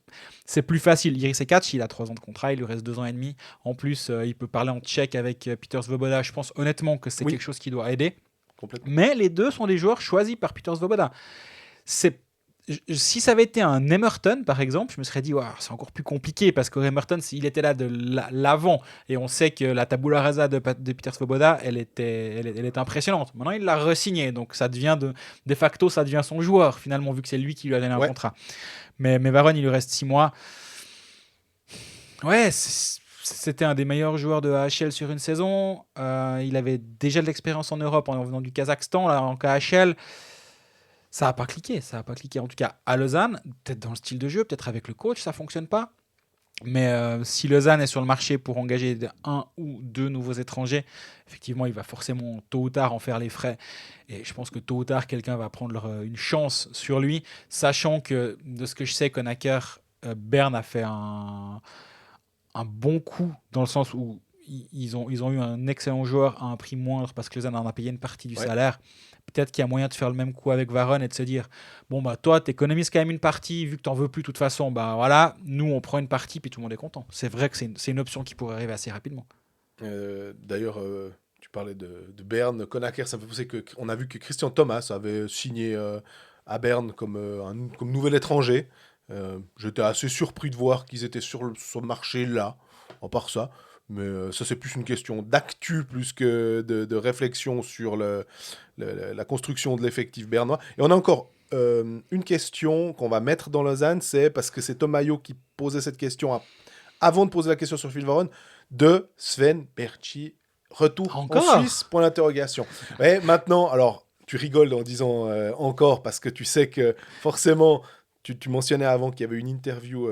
c'est plus facile. Jiří Sekac, il a 3 ans de contrat, il lui reste 2 ans et demi. En plus, il peut parler en tchèque avec Peter Svoboda. Je pense honnêtement que c'est quelque chose qui doit aider. Complètement. Mais les deux sont des joueurs choisis par Peter Svoboda. Si ça avait été un Emerton, par exemple, je me serais dit, wow, c'est encore plus compliqué parce qu'Emerton, il était là de l'avant. Et on sait que la tabula rasa de Peter Svoboda, elle est impressionnante. Maintenant, il l'a re-signé. Donc, ça devient de facto, ça devient son joueur, finalement, vu que c'est lui qui lui a donné un contrat. Mais Varone, il lui reste 6 mois. Ouais, c'était un des meilleurs joueurs de AHL sur une saison. Il avait déjà de l'expérience en Europe en venant du Kazakhstan, là, en KHL. Ça n'a pas cliqué. En tout cas, à Lausanne, peut-être dans le style de jeu, peut-être avec le coach, ça ne fonctionne pas. Mais si Lausanne est sur le marché pour engager 1 ou 2 nouveaux étrangers, effectivement, il va forcément tôt ou tard en faire les frais. Et je pense que tôt ou tard, quelqu'un va prendre une chance sur lui, sachant que, de ce que je sais, Conacher, Berne a fait un bon coup, dans le sens où ils ont eu un excellent joueur à un prix moindre parce que Lausanne en a payé une partie du salaire. Peut-être qu'il y a moyen de faire le même coup avec Varone et de se dire bon, bah toi, tu économises quand même une partie, vu que tu n'en veux plus de toute façon, bah voilà, nous, on prend une partie, puis tout le monde est content. C'est vrai que c'est une option qui pourrait arriver assez rapidement. D'ailleurs, tu parlais de Berne, Conacher, ça me fait penser qu'on a vu que Christian Thomas avait signé à Berne comme nouvel étranger. J'étais assez surpris de voir qu'ils étaient sur le marché là, en part ça. Mais ça, c'est plus une question d'actu plus que de réflexion sur la construction de l'effectif bernois. Et on a encore une question qu'on va mettre dans Lausanne, c'est parce que c'est Tom Maillot qui posait cette question avant de poser la question sur Phil Varone, de Sven Berchi. Retour Encore en Suisse, point d'interrogation. Ouais, maintenant, alors, tu rigoles en disant encore, parce que tu sais que forcément... Tu mentionnais avant qu'il y avait une interview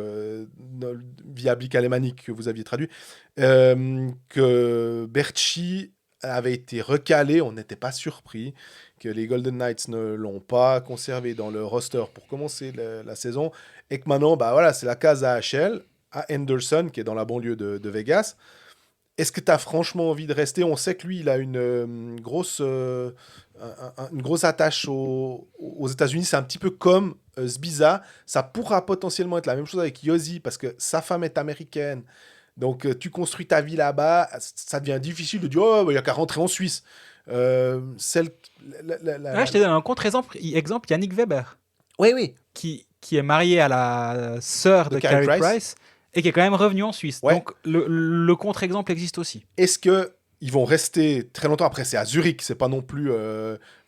via Blick Alémanique que vous aviez traduit, que Berchi avait été recalé, on n'était pas surpris, que les Golden Knights ne l'ont pas conservé dans le roster pour commencer la saison, et que maintenant, bah voilà, c'est la case AHL, à Henderson, qui est dans la banlieue de Vegas. Est-ce que tu as franchement envie de rester? On sait que lui, il a une grosse attache aux États-Unis. C'est un petit peu comme Sbiza. Ça pourra potentiellement être la même chose avec Yossi, parce que sa femme est américaine. Donc, tu construis ta vie là-bas. Ça devient difficile de dire « Oh, il n'y a qu'à rentrer en Suisse. » Je te donne un contre-exemple, Yannick Weber. Oui. Qui est marié à la sœur de Carey Price. Et qui est quand même revenu en Suisse. Ouais. Donc, le contre-exemple existe aussi. Est-ce qu'ils vont rester très longtemps? Après, c'est à Zurich, c'est pas non plus...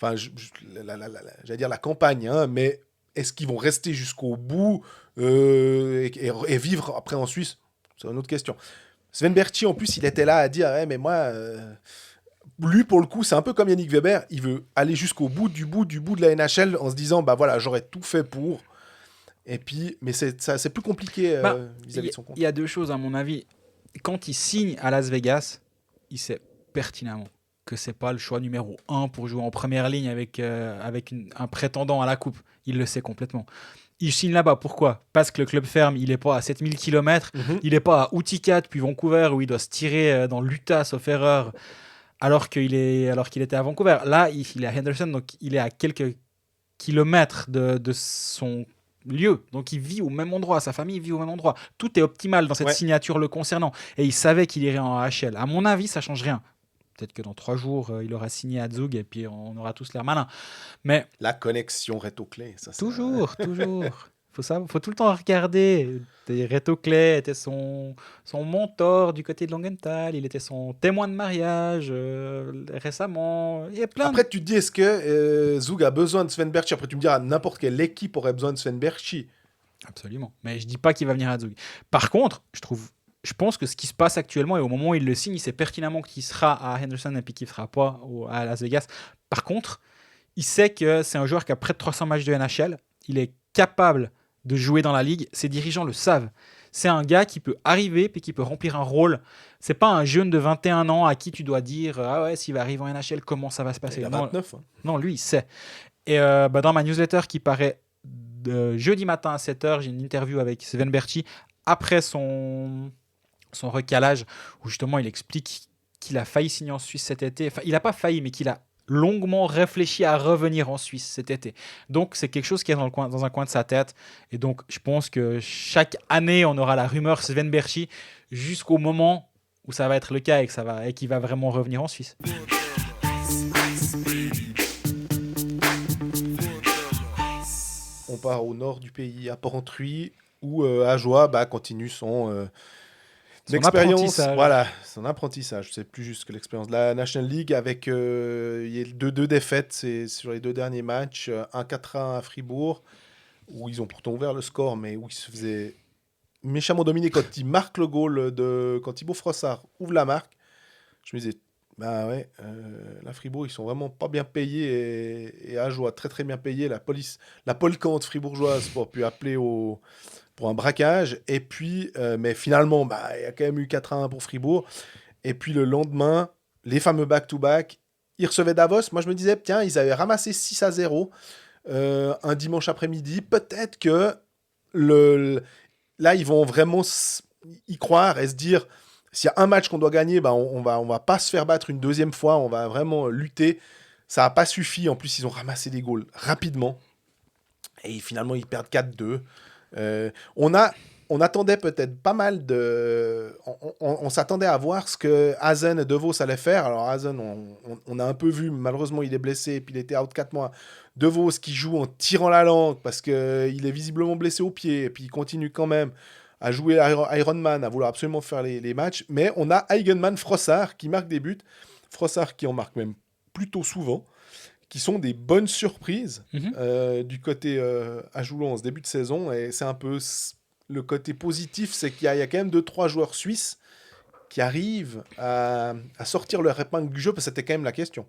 j'allais dire la campagne, hein, mais est-ce qu'ils vont rester jusqu'au bout et vivre après en Suisse? C'est une autre question. Sven Berchi, en plus, il était là à dire mais moi... lui, pour le coup, c'est un peu comme Yannick Weber. Il veut aller jusqu'au bout de la NHL en se disant bah voilà, j'aurais tout fait pour... Et puis, mais c'est plus compliqué vis-à-vis de son compte. Il y a 2 choses, à mon avis. Quand il signe à Las Vegas, il sait pertinemment que c'est pas le choix numéro 1 pour jouer en première ligne avec un prétendant à la coupe. Il le sait complètement. Il signe là-bas. Pourquoi? Parce que le club ferme, il n'est pas à 7000 km, il n'est pas à Uticat puis Vancouver où il doit se tirer dans l'Utah, sauf erreur, alors qu'il était à Vancouver. Là, il est à Henderson, donc il est à quelques kilomètres de son lieu. Donc il vit au même endroit, sa famille vit au même endroit. Tout est optimal dans cette Ouais. signature le concernant. Et il savait qu'il irait en AHL. À mon avis, ça change rien. Peut-être que dans 3 jours, il aura signé à Zug et puis on aura tous l'air malins. Mais La connexion Reto-Clé, ça c'est... toujours. Faut tout le temps regarder. Reto Clay était son mentor du côté de Langenthal. Il était son témoin de mariage récemment. Il y a plein Après, tu te dis, est-ce que Zug a besoin de Sven Berchi? Après, tu me diras, n'importe quelle équipe aurait besoin de Sven Berchi. Absolument. Mais je dis pas qu'il va venir à Zug. Par contre, je pense que ce qui se passe actuellement, et au moment où il le signe, il sait pertinemment qu'il sera à Henderson et puis qu'il ne sera pas à Las Vegas. Par contre, il sait que c'est un joueur qui a près de 300 matchs de NHL. Il est capable de jouer dans la ligue. Ses dirigeants le savent. C'est un gars qui peut arriver et qui peut remplir un rôle. C'est pas un jeune de 21 ans à qui tu dois dire ah ouais, s'il va arriver en NHL, comment ça va se passer. Il a 29. Hein. Non, lui, il sait. Et dans ma newsletter qui paraît jeudi matin à 7h, j'ai une interview avec Sven Berchi après son recalage où justement il explique qu'il a failli signer en Suisse cet été. Enfin, il n'a pas failli, mais qu'il a longuement réfléchi à revenir en Suisse cet été. Donc, c'est quelque chose qui est dans un coin de sa tête. Et donc, je pense que chaque année, on aura la rumeur Sven Berchi jusqu'au moment où ça va être le cas et qu'il va vraiment revenir en Suisse. On part au nord du pays, à Porrentruy, où Ajoie continue son expérience, apprentissage. Voilà, son apprentissage. C'est plus juste que l'expérience de la National League avec il y a deux défaites sur les 2 derniers matchs. Un 4-1 à Fribourg, où ils ont pourtant ouvert le score, mais où ils se faisaient méchamment dominer quand ils marquent le goal, quand Thibaut Frossard ouvre la marque. Je me disais, bah ouais, la Fribourg, ils sont vraiment pas bien payés et Ajoie très très bien payé. La polcante fribourgeoise pour pu appeler pour un braquage. Et puis, mais finalement, il y a quand même eu 4-1 pour Fribourg. Et puis le lendemain, les fameux back-to-back, ils recevaient Davos. Moi, je me disais, tiens, ils avaient ramassé 6-0 un dimanche après-midi. Peut-être que là, ils vont vraiment y croire et se dire, s'il y a un match qu'on doit gagner, on va pas se faire battre une deuxième fois. On va vraiment lutter. Ça n'a pas suffi. En plus, ils ont ramassé des goals rapidement. Et finalement, ils perdent 4-2. On attendait peut-être pas mal de... On s'attendait à voir ce que Hazen et DeVos allaient faire. Alors Hazen, on a un peu vu, malheureusement il est blessé et puis il était out 4 mois. DeVos qui joue en tirant la langue parce qu'il est visiblement blessé au pied et puis il continue quand même à jouer Ironman, à vouloir absolument faire les matchs. Mais on a Eigenman, Frossard qui marque des buts. Frossard qui en marque même plutôt souvent, qui sont des bonnes surprises du côté Ajoulon en ce début de saison. Et c'est un peu le côté positif, c'est qu'il y a quand même 2-3 joueurs suisses qui arrivent à sortir leur épingle du jeu, parce que c'était quand même la question.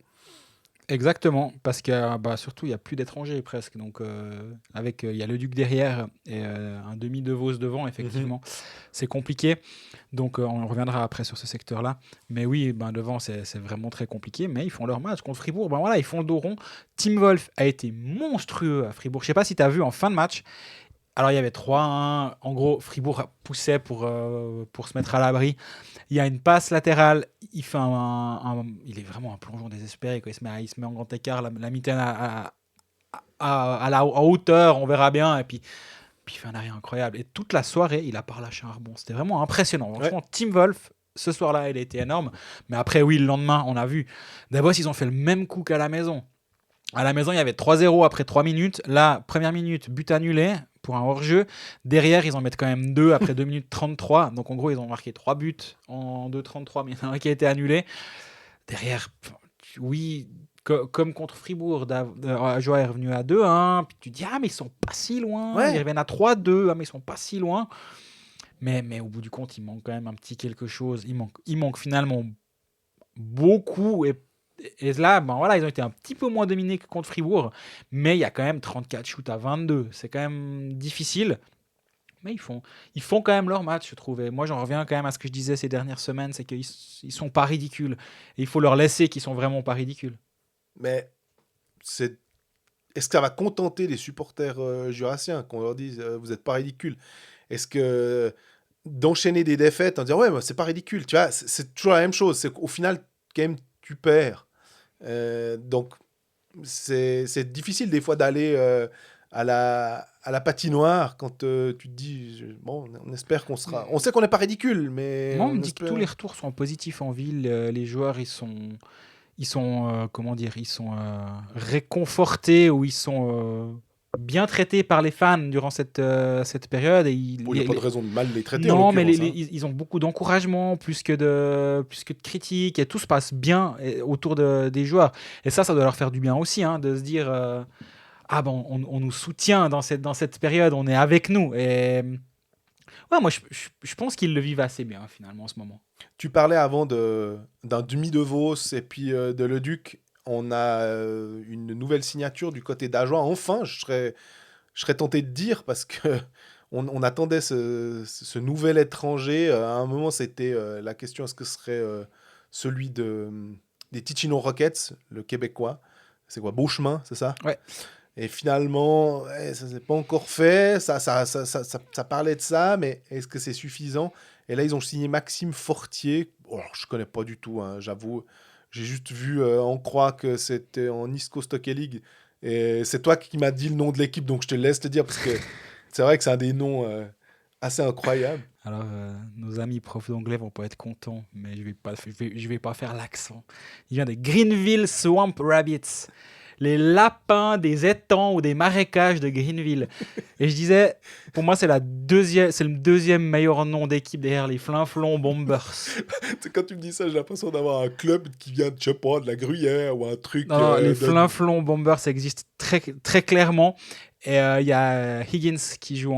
Exactement, parce que surtout il n'y a plus d'étrangers presque. Donc il y a le Duc derrière et un demi de Vos devant, effectivement, c'est compliqué. Donc on reviendra après sur ce secteur-là. Mais oui, devant c'est vraiment très compliqué. Mais ils font leur match contre Fribourg. Voilà, ils font le dos rond. Tim Wolf a été monstrueux à Fribourg. Je ne sais pas si tu as vu en fin de match. Alors il y avait 3-1. En gros, Fribourg poussait pour se mettre à l'abri. Il y a une passe latérale. Il fait il est vraiment un plongeon désespéré. Quoi. Il se met en grand écart. La mitaine à hauteur, on verra bien. Et puis il fait un arrêt incroyable. Et toute la soirée, il a pas relâché un rebond. C'était vraiment impressionnant. Franchement, Tim Wolf, ce soir-là, il a été énorme. Mais après, oui, le lendemain, on a vu. Davos, ils ont fait le même coup qu'à la maison. À la maison, il y avait 3-0 après 3 minutes. Là, première minute, but annulé pour un hors-jeu. Derrière, ils en mettent quand même 2 après 2 minutes 33. Donc, en gros, ils ont marqué 3 buts en 2-33, mais il y en a un qui a été annulé. Derrière, oui, comme contre Fribourg, Ajoie est revenu à 2-1. Puis tu dis, mais ils sont pas si loin. Ouais. Ils reviennent à 3-2, mais ils sont pas si loin. Mais au bout du compte, il manque quand même un petit quelque chose. Il manque finalement beaucoup. Et là, ils ont été un petit peu moins dominés que contre Fribourg, mais il y a quand même 34 shoots à 22. C'est quand même difficile, mais ils font quand même leur match, je trouve. Et moi, j'en reviens quand même à ce que je disais ces dernières semaines, c'est qu'ils sont pas ridicules. Et il faut leur laisser qu'ils sont vraiment pas ridicules. Mais est-ce que ça va contenter les supporters jurassiens qu'on leur dise vous n'êtes pas ridicules? Est-ce que d'enchaîner des défaites en disant ouais, c'est pas ridicule, tu vois, c'est toujours la même chose. C'est qu'au final, quand même, tu perds. Donc, c'est difficile des fois d'aller à la patinoire quand tu te dis, bon, on espère qu'on sera... On sait qu'on n'est pas ridicule, mais Moi, on on me dit que espère... tous les retours sont positifs en ville. Les joueurs, ils sont comment dire, ils sont réconfortés ou ils sont bien traités par les fans durant cette période. Et Il n'y a pas de raison de mal les traiter, en non, mais l'occurrence. Hein. ils ont beaucoup d'encouragement, plus que de critiques, et tout se passe bien autour des joueurs. Et ça doit leur faire du bien aussi, hein, de se dire ah bon, on nous soutient dans cette période, on est avec nous. Et ouais, moi je pense qu'ils le vivent assez bien finalement en ce moment. Tu parlais avant d'un Demi de Vos et puis de Leduc. On a une nouvelle signature du côté d'Ajoie. Enfin, je serais tenté de dire parce que on attendait ce nouvel étranger. À un moment, c'était la question est-ce que ce serait celui des Ticino Rockets, le Québécois. C'est quoi, Beauchemin, c'est ça? Ouais. Et finalement, ça s'est pas encore fait. Ça parlait de ça, mais est-ce que c'est suffisant? Et là, ils ont signé Maxime Fortier. Alors, je connais pas du tout, hein, j'avoue. J'ai juste vu en croix que c'était en East Coast Hockey League. Et c'est toi qui m'as dit le nom de l'équipe, donc je te laisse te dire, parce que c'est vrai que c'est un des noms assez incroyables. Alors, nos amis profs d'anglais vont pas être contents, mais je vais pas faire l'accent. Il vient des Greenville Swamp Rabbits, les lapins des étangs ou des marécages de Greenville. Et je disais, pour moi, c'est le deuxième meilleur nom d'équipe derrière les Flinflons Bombers. Quand tu me dis ça, j'ai l'impression d'avoir un club qui vient de, je sais pas, de la Gruyère ou un truc. Non, les Flinflons Bombers existent très, très clairement. Et il y a Higgins qui joue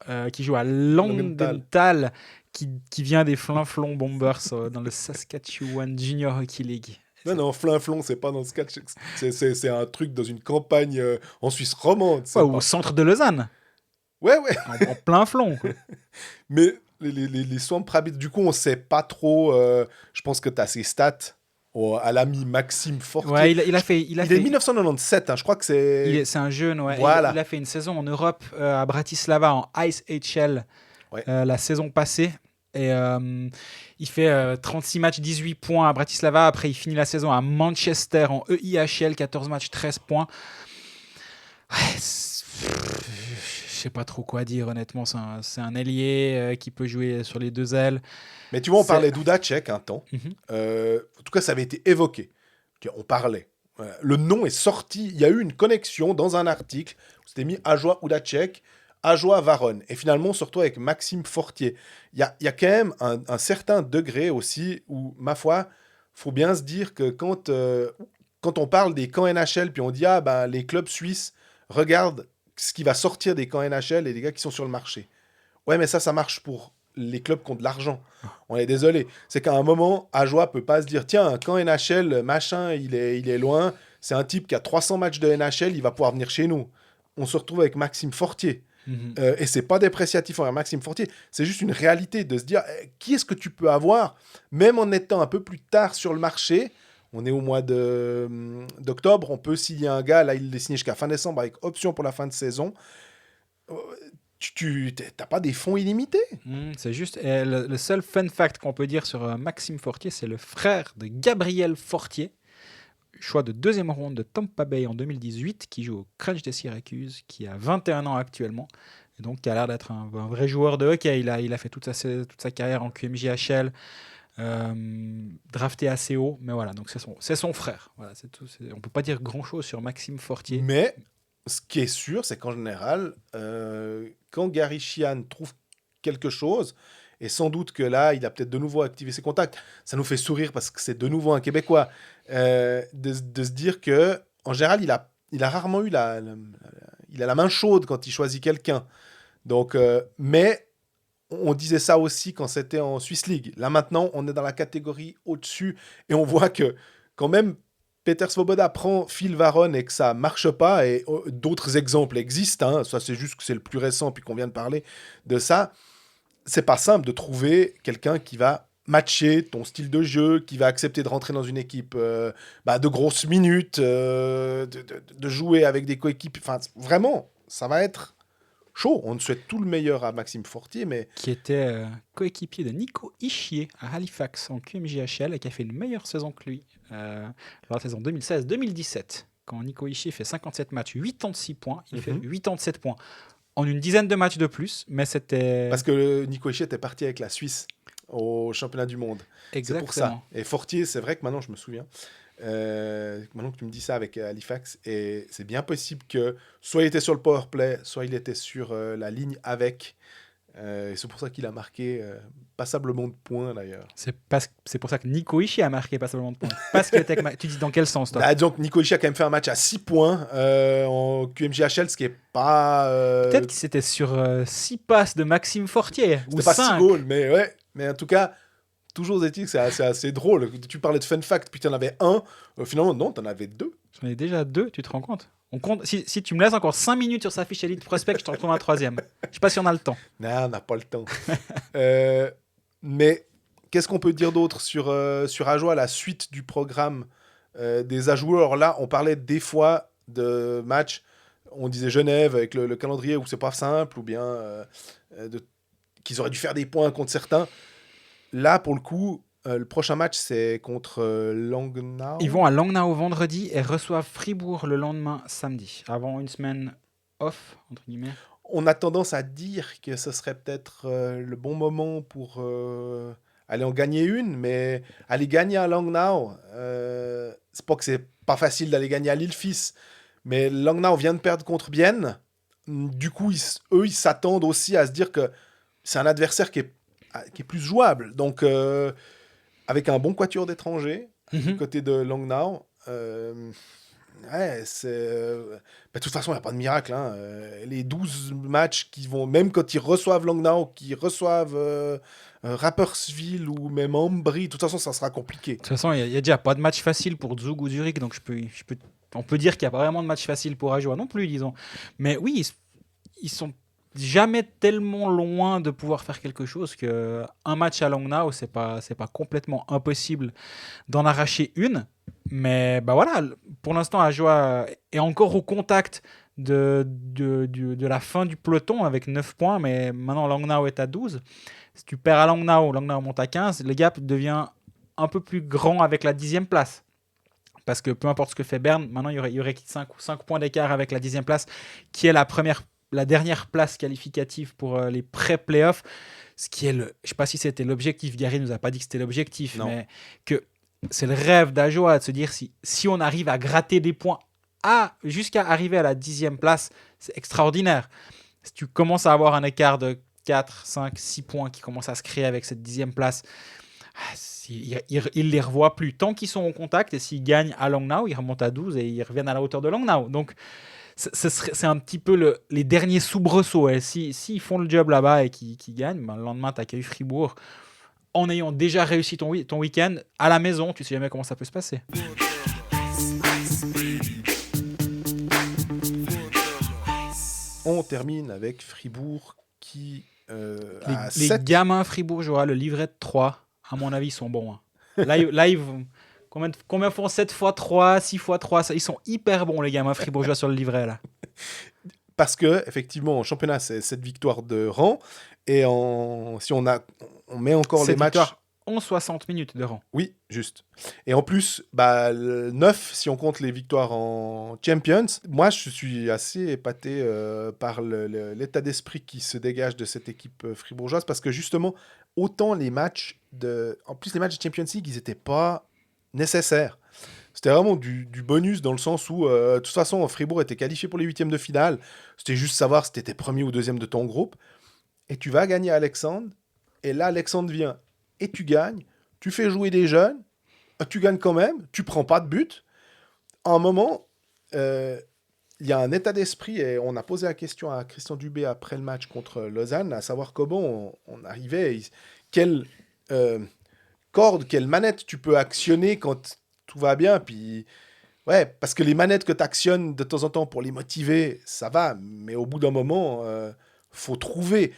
à Langenthal, qui vient des Flinflons Bombers dans le Saskatchewan Junior Hockey League. Non, Flinflon, c'est pas dans ce catch. C'est un truc dans une campagne en Suisse romande. Ouais, au centre de Lausanne. Ouais. En plein flon. Quoi. Mais les Swamp Rabbits, du coup, on sait pas trop. Je pense que tu as ses stats à l'ami Maxime Fortier. Ouais, il est de 1997, hein, je crois que c'est... C'est un jeune, ouais. Voilà. Il a fait une saison en Europe, à Bratislava, en Ice HL, Ouais. la saison passée. Et il fait 36 matchs, 18 points à Bratislava. Après, il finit la saison à Manchester en EIHL, 14 matchs, 13 points. Ouais, je sais pas trop quoi dire, honnêtement. C'est un ailier qui peut jouer sur les deux ailes. Mais tu vois, on parlait d'Udacek un temps. Mm-hmm. En tout cas, ça avait été évoqué. On parlait. Le nom est sorti. Il y a eu une connexion dans un article. C'était mis Ajoie Udacek, Ajoie Varonne. Et finalement, on se retrouve avec Maxime Fortier. Il y a quand même un certain degré aussi où, ma foi, faut bien se dire que quand on parle des camps NHL, puis on dit les clubs suisses regardent ce qui va sortir des camps NHL et des gars qui sont sur le marché. Ouais, mais ça marche pour les clubs qui ont de l'argent. On est désolé. C'est qu'à un moment, Ajoie peut pas se dire tiens, un camp NHL, machin, il est loin. C'est un type qui a 300 matchs de NHL, il va pouvoir venir chez nous. On se retrouve avec Maxime Fortier. Et c'est pas dépréciatif envers Maxime Fortier, c'est juste une réalité de se dire qui est-ce que tu peux avoir, même en étant un peu plus tard sur le marché. On est au mois d'octobre, on peut signer un gars, là il est signé jusqu'à fin décembre avec option pour la fin de saison. Tu n'as pas des fonds illimités. C'est juste. Et le seul fun fact qu'on peut dire sur Maxime Fortier, c'est le frère de Gabriel Fortier, choix de deuxième ronde de Tampa Bay en 2018, qui joue au Crunch de Syracuse, qui a 21 ans actuellement, et donc qui a l'air d'être un vrai joueur de hockey. Il a fait toute sa carrière en QMJHL, drafté assez haut, mais voilà, donc c'est son frère. Voilà, c'est tout. On peut pas dire grand-chose sur Maxime Fortier. Mais ce qui est sûr, c'est qu'en général, quand Gary Sheehan trouve quelque chose, et sans doute que là, il a peut-être de nouveau activé ses contacts, ça nous fait sourire parce que c'est de nouveau un Québécois, de se dire que en général, il a rarement eu il a la main chaude quand il choisit quelqu'un. Donc, mais on disait ça aussi quand c'était en Swiss League. Là maintenant, on est dans la catégorie au-dessus et on voit que quand même Peter Svoboda prend Phil Varon et que ça marche pas, et d'autres exemples existent, hein, ça c'est juste que c'est le plus récent puis qu'on vient de parler de ça. C'est pas simple de trouver quelqu'un qui va matcher ton style de jeu, qui va accepter de rentrer dans une équipe de grosses minutes, de jouer avec des coéquipiers. Enfin, vraiment, ça va être chaud. On souhaite tout le meilleur à Maxime Fortier, mais Qui était coéquipier de Nico Ischier à Halifax en QMJHL et qui a fait une meilleure saison que lui lors de la saison 2016-2017. Quand Nico Ischier fait 57 matchs, 86 points, il fait 87 points en une dizaine de matchs de plus, mais c'était... parce que Nico Ischier était parti avec la Suisse au championnat du monde. C'est pour ça. Exactement. Et Fortier, c'est vrai que maintenant, je me souviens, maintenant que tu me dis ça avec Halifax, et c'est bien possible que soit il était sur le power play, soit il était sur la ligne avec. Et c'est pour ça qu'il a marqué passablement de points d'ailleurs. C'est pour ça que Nico Ischier a marqué passablement de points. Parce qu'il était avec tu dis dans quel sens, toi? Bah, donc Nico Ischier a quand même fait un match à 6 points en QMJHL, ce qui est pas. Peut-être qu'il c'était sur 6 passes de Maxime Fortier. Ou C'était pas 6 5. goals, mais ouais. Mais en tout cas, toujours est-il que c'est assez drôle. Tu parlais de fun fact, puis tu en avais un. Finalement, non, tu en avais 2. J'en ai déjà 2, tu te rends compte? On compte, si tu me laisses encore 5 minutes sur sa fiche Elite Prospect, je t'en retrouve un troisième. Je sais pas si on a le temps. Non, on n'a pas le temps. Mais qu'est-ce qu'on peut dire d'autre sur Ajoie, la suite du programme des Ajoueurs? Là, on parlait des fois de matchs, on disait Genève avec le calendrier où c'est pas simple, ou bien qu'ils auraient dû faire des points contre certains. Là, pour le coup, le prochain match, c'est contre Langnau. Ils vont à Langnau vendredi et reçoivent Fribourg le lendemain samedi, avant une semaine off, entre guillemets. On a tendance à dire que ce serait peut-être le bon moment pour aller en gagner une, mais aller gagner à Langnau, c'est pas que c'est pas facile d'aller gagner à Lille-Fils, mais Langnau vient de perdre contre Bienne. Du coup, eux, ils s'attendent aussi à se dire que c'est un adversaire qui est plus jouable. Donc, avec un bon quatuor d'étrangers, du côté de Langnau, ouais, de toute façon, il n'y a pas de miracle. Hein. Les 12 matchs qui vont, même quand ils reçoivent Langnau, qu'ils reçoivent Rapperswil ou même Ambry, de toute façon, ça sera compliqué. De toute façon, il y a déjà pas de match facile pour Zug ou Zurich, donc on peut dire qu'il n'y a pas vraiment de match facile pour Ajoie non plus, disons. Mais oui, ils sont jamais tellement loin de pouvoir faire quelque chose qu'un match à Langnau, c'est pas complètement impossible d'en arracher une. Mais bah voilà, pour l'instant, Ajoie est encore au contact de la fin du peloton avec 9 points, mais maintenant Langnau est à 12. Si tu perds à Langnau monte à 15, le gap devient un peu plus grand avec la 10e place. Parce que peu importe ce que fait Berne, maintenant il y aurait 5 points d'écart avec la 10e place, qui est la dernière place qualificative pour les pré-playoffs. Ce qui est je ne sais pas si c'était l'objectif, Gary nous a pas dit que c'était l'objectif, Non. mais que c'est le rêve d'Ajoie de se dire si on arrive à gratter des points jusqu'à arriver à la 10e place, c'est extraordinaire. Si tu commences à avoir un écart de 4, 5, 6 points qui commence à se créer avec cette 10e place, ils les revoient plus. Tant qu'ils sont en contact, et s'ils gagnent à Langnau, ils remontent à 12 et ils reviennent à la hauteur de Langnau. Donc, c'est un petit peu les derniers soubresauts. Et s'ils font le job là-bas et qu'ils gagnent, ben, le lendemain, tu accueilles Fribourg. En ayant déjà réussi ton week-end, à la maison, tu sais jamais comment ça peut se passer. On termine avec Fribourg qui Les gamins fribourgeois, le livret de 3, à mon avis, ils sont bons. Hein. Là, combien font 7 x 3, 6 x 3 ils sont hyper bons, les gamins fribourgeois, sur le livret. Là. Parce que, effectivement, en championnat, c'est 7 victoires de rang. Et si on met encore les matchs. En 60 minutes de rang. Oui, juste. Et en plus, 9 si on compte les victoires en Champions. Moi, je suis assez épaté par l'état d'esprit qui se dégage de cette équipe fribourgeoise parce que justement, autant les matchs en plus, les matchs de Champions League, ils n'étaient pas nécessaires. C'était vraiment du bonus dans le sens où, de toute façon, Fribourg était qualifié pour les huitièmes de finale. C'était juste savoir si tu étais premier ou deuxième de ton groupe. Et tu vas gagner à Alexandre. Et là, Alexandre vient et tu gagnes. Tu fais jouer des jeunes. Tu gagnes quand même. Tu prends pas de but. À un moment, il y a un état d'esprit. Et on a posé la question à Christian Dubé après le match contre Lausanne, à savoir comment on arrivait. Quelle corde, quelle manette tu peux actionner quand tout va bien. Puis, ouais, parce que les manettes que tu actionnes de temps en temps pour les motiver, ça va. Mais au bout d'un moment, faut trouver.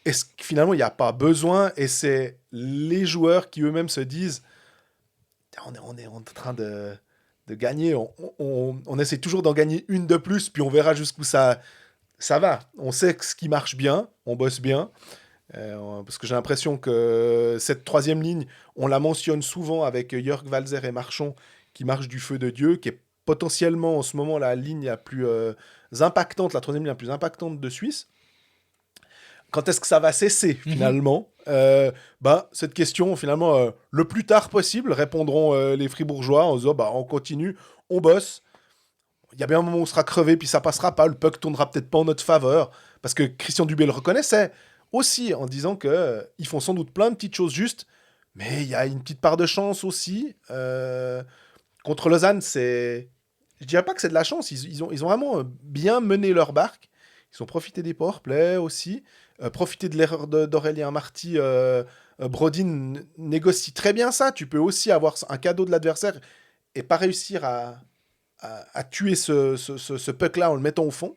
Est-ce que finalement, il n'y a pas besoin, et c'est les joueurs qui eux-mêmes se disent on est en train de gagner, on essaie toujours d'en gagner une de plus, puis on verra jusqu'où ça ça va. On sait que ce qui marche bien, on bosse bien. Parce que j'ai l'impression que cette troisième ligne, on la mentionne souvent avec Jörg Walser et Marchand, qui marche du feu de Dieu, qui est potentiellement en ce moment la ligne la plus impactante, la troisième ligne la plus impactante de Suisse. Quand est-ce que ça va cesser finalement? Cette question, finalement, le plus tard possible, répondront les Fribourgeois en disant on continue, on bosse. Il y a bien un moment où on sera crevé, puis ça passera pas. Le puck tournera peut-être pas en notre faveur. Parce que Christian Dubé le reconnaissait aussi en disant qu'ils font sans doute plein de petites choses justes, mais il y a une petite part de chance aussi. Contre Lausanne, je dirais pas que c'est de la chance. Ils ont vraiment bien mené leur barque. Ils ont profité des powerplays aussi. Profiter de l'erreur d'Aurélien Marty. Brodin négocie très bien ça. Tu peux aussi avoir un cadeau de l'adversaire et pas réussir à tuer ce puck-là en le mettant au fond.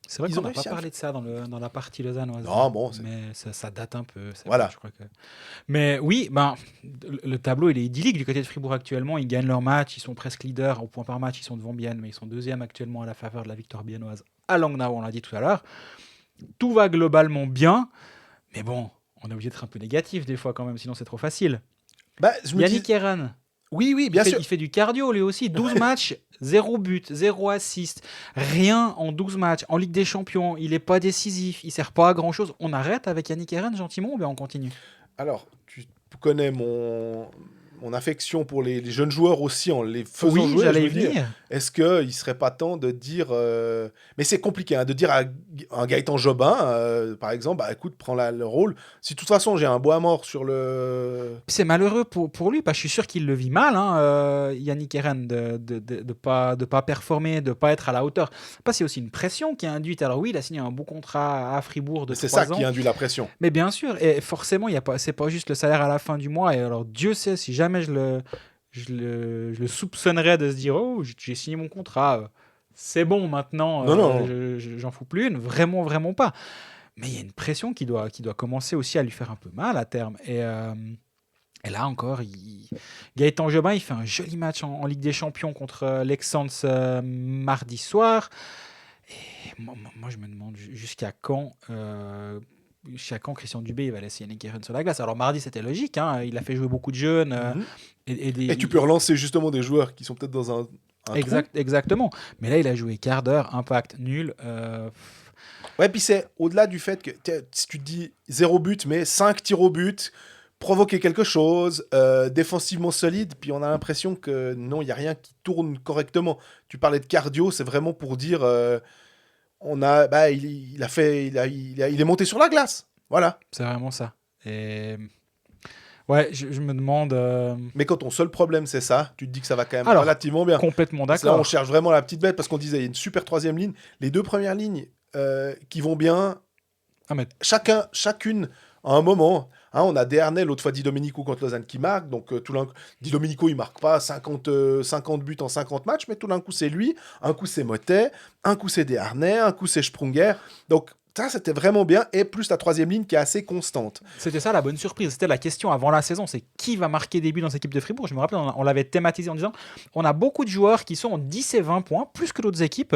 C'est vrai Ils qu'on ont n'a pas réussi à parlé de ça dans la partie lausannoise. Non, bon, mais ça date un peu. Voilà. Vrai, je crois que... Mais oui, le tableau il est idyllique du côté de Fribourg actuellement. Ils gagnent leur match, ils sont presque leaders au point par match. Ils sont devant Bienne, mais ils sont deuxième actuellement à la faveur de la victoire biennoise à Langnau, on l'a dit tout à l'heure. Tout va globalement bien, mais bon, on est obligé d'être un peu négatif des fois quand même, sinon c'est trop facile. Yannick Eren. Oui, bien sûr. Il fait du cardio lui aussi. 12 matchs, 0 but, 0 assist. Rien en 12 matchs. En Ligue des Champions, il n'est pas décisif. Il ne sert pas à grand-chose. On arrête avec Yannick Eren gentiment ou bien on continue? Alors, tu connais mon affection pour les jeunes joueurs aussi en les faisant jouer. J'allais y venir. Est-ce qu'il ne serait pas temps de dire... Mais c'est compliqué, de dire à un Gaëtan Jobin, par exemple, écoute, prends le rôle. Si de toute façon, j'ai un bois mort sur le... C'est malheureux pour lui, parce que je suis sûr qu'il le vit mal, Yannick Eren, de pas performer, de ne pas être à la hauteur. C'est aussi une pression qui est induite. Alors oui, il a signé un beau contrat à Fribourg de 3 ans. C'est ça qui induit la pression. Mais bien sûr, et forcément, c'est pas juste le salaire à la fin du mois. Et alors, Dieu sait, si jamais je le soupçonnerais de se dire « Oh, j'ai signé mon contrat, c'est bon maintenant, non. J'en fous plus une », vraiment, vraiment pas. Mais il y a une pression qui doit commencer aussi à lui faire un peu mal à terme. Et là encore, Gaëtan Jobin, il fait un joli match en Ligue des Champions contre l'Excellence mardi soir. Et moi, je me demande jusqu'à quand Christian Dubé va laisser Yannick Eren sur la glace. Alors mardi, c'était logique, il a fait jouer beaucoup de jeunes. Et tu peux relancer justement des joueurs qui sont peut-être dans un exactement. Mais là, il a joué quart d'heure, impact nul. Ouais, puis c'est au-delà du fait que si tu te dis 0 but, mais 5 tirs au but, provoquer quelque chose, défensivement solide, puis on a l'impression que non, il n'y a rien qui tourne correctement. Tu parlais de cardio, c'est vraiment pour dire il est monté sur la glace. Voilà. C'est vraiment ça. Et ouais, je me demande... Mais quand ton seul problème, c'est ça, tu te dis que ça va quand même relativement bien. Complètement d'accord. Là, on cherche vraiment la petite bête, parce qu'on disait, il y a une super troisième ligne. Les deux premières lignes qui vont bien, chacune à un moment. On a Desharnais, l'autre fois Di Domenico contre Lausanne qui marque. Donc, Di Domenico, il marque pas 50 buts en 50 matchs, mais tout d'un coup, c'est lui. Un coup, c'est Motet. Un coup, c'est Desharnais. Un coup, c'est Sprunger. Donc, ça, c'était vraiment bien. Et plus la troisième ligne qui est assez constante. C'était ça la bonne surprise. C'était la question avant la saison. C'est qui va marquer des buts dans cette équipe de Fribourg? Je me rappelle, on l'avait thématisé en disant on a beaucoup de joueurs qui sont en 10 et 20 points, plus que d'autres équipes.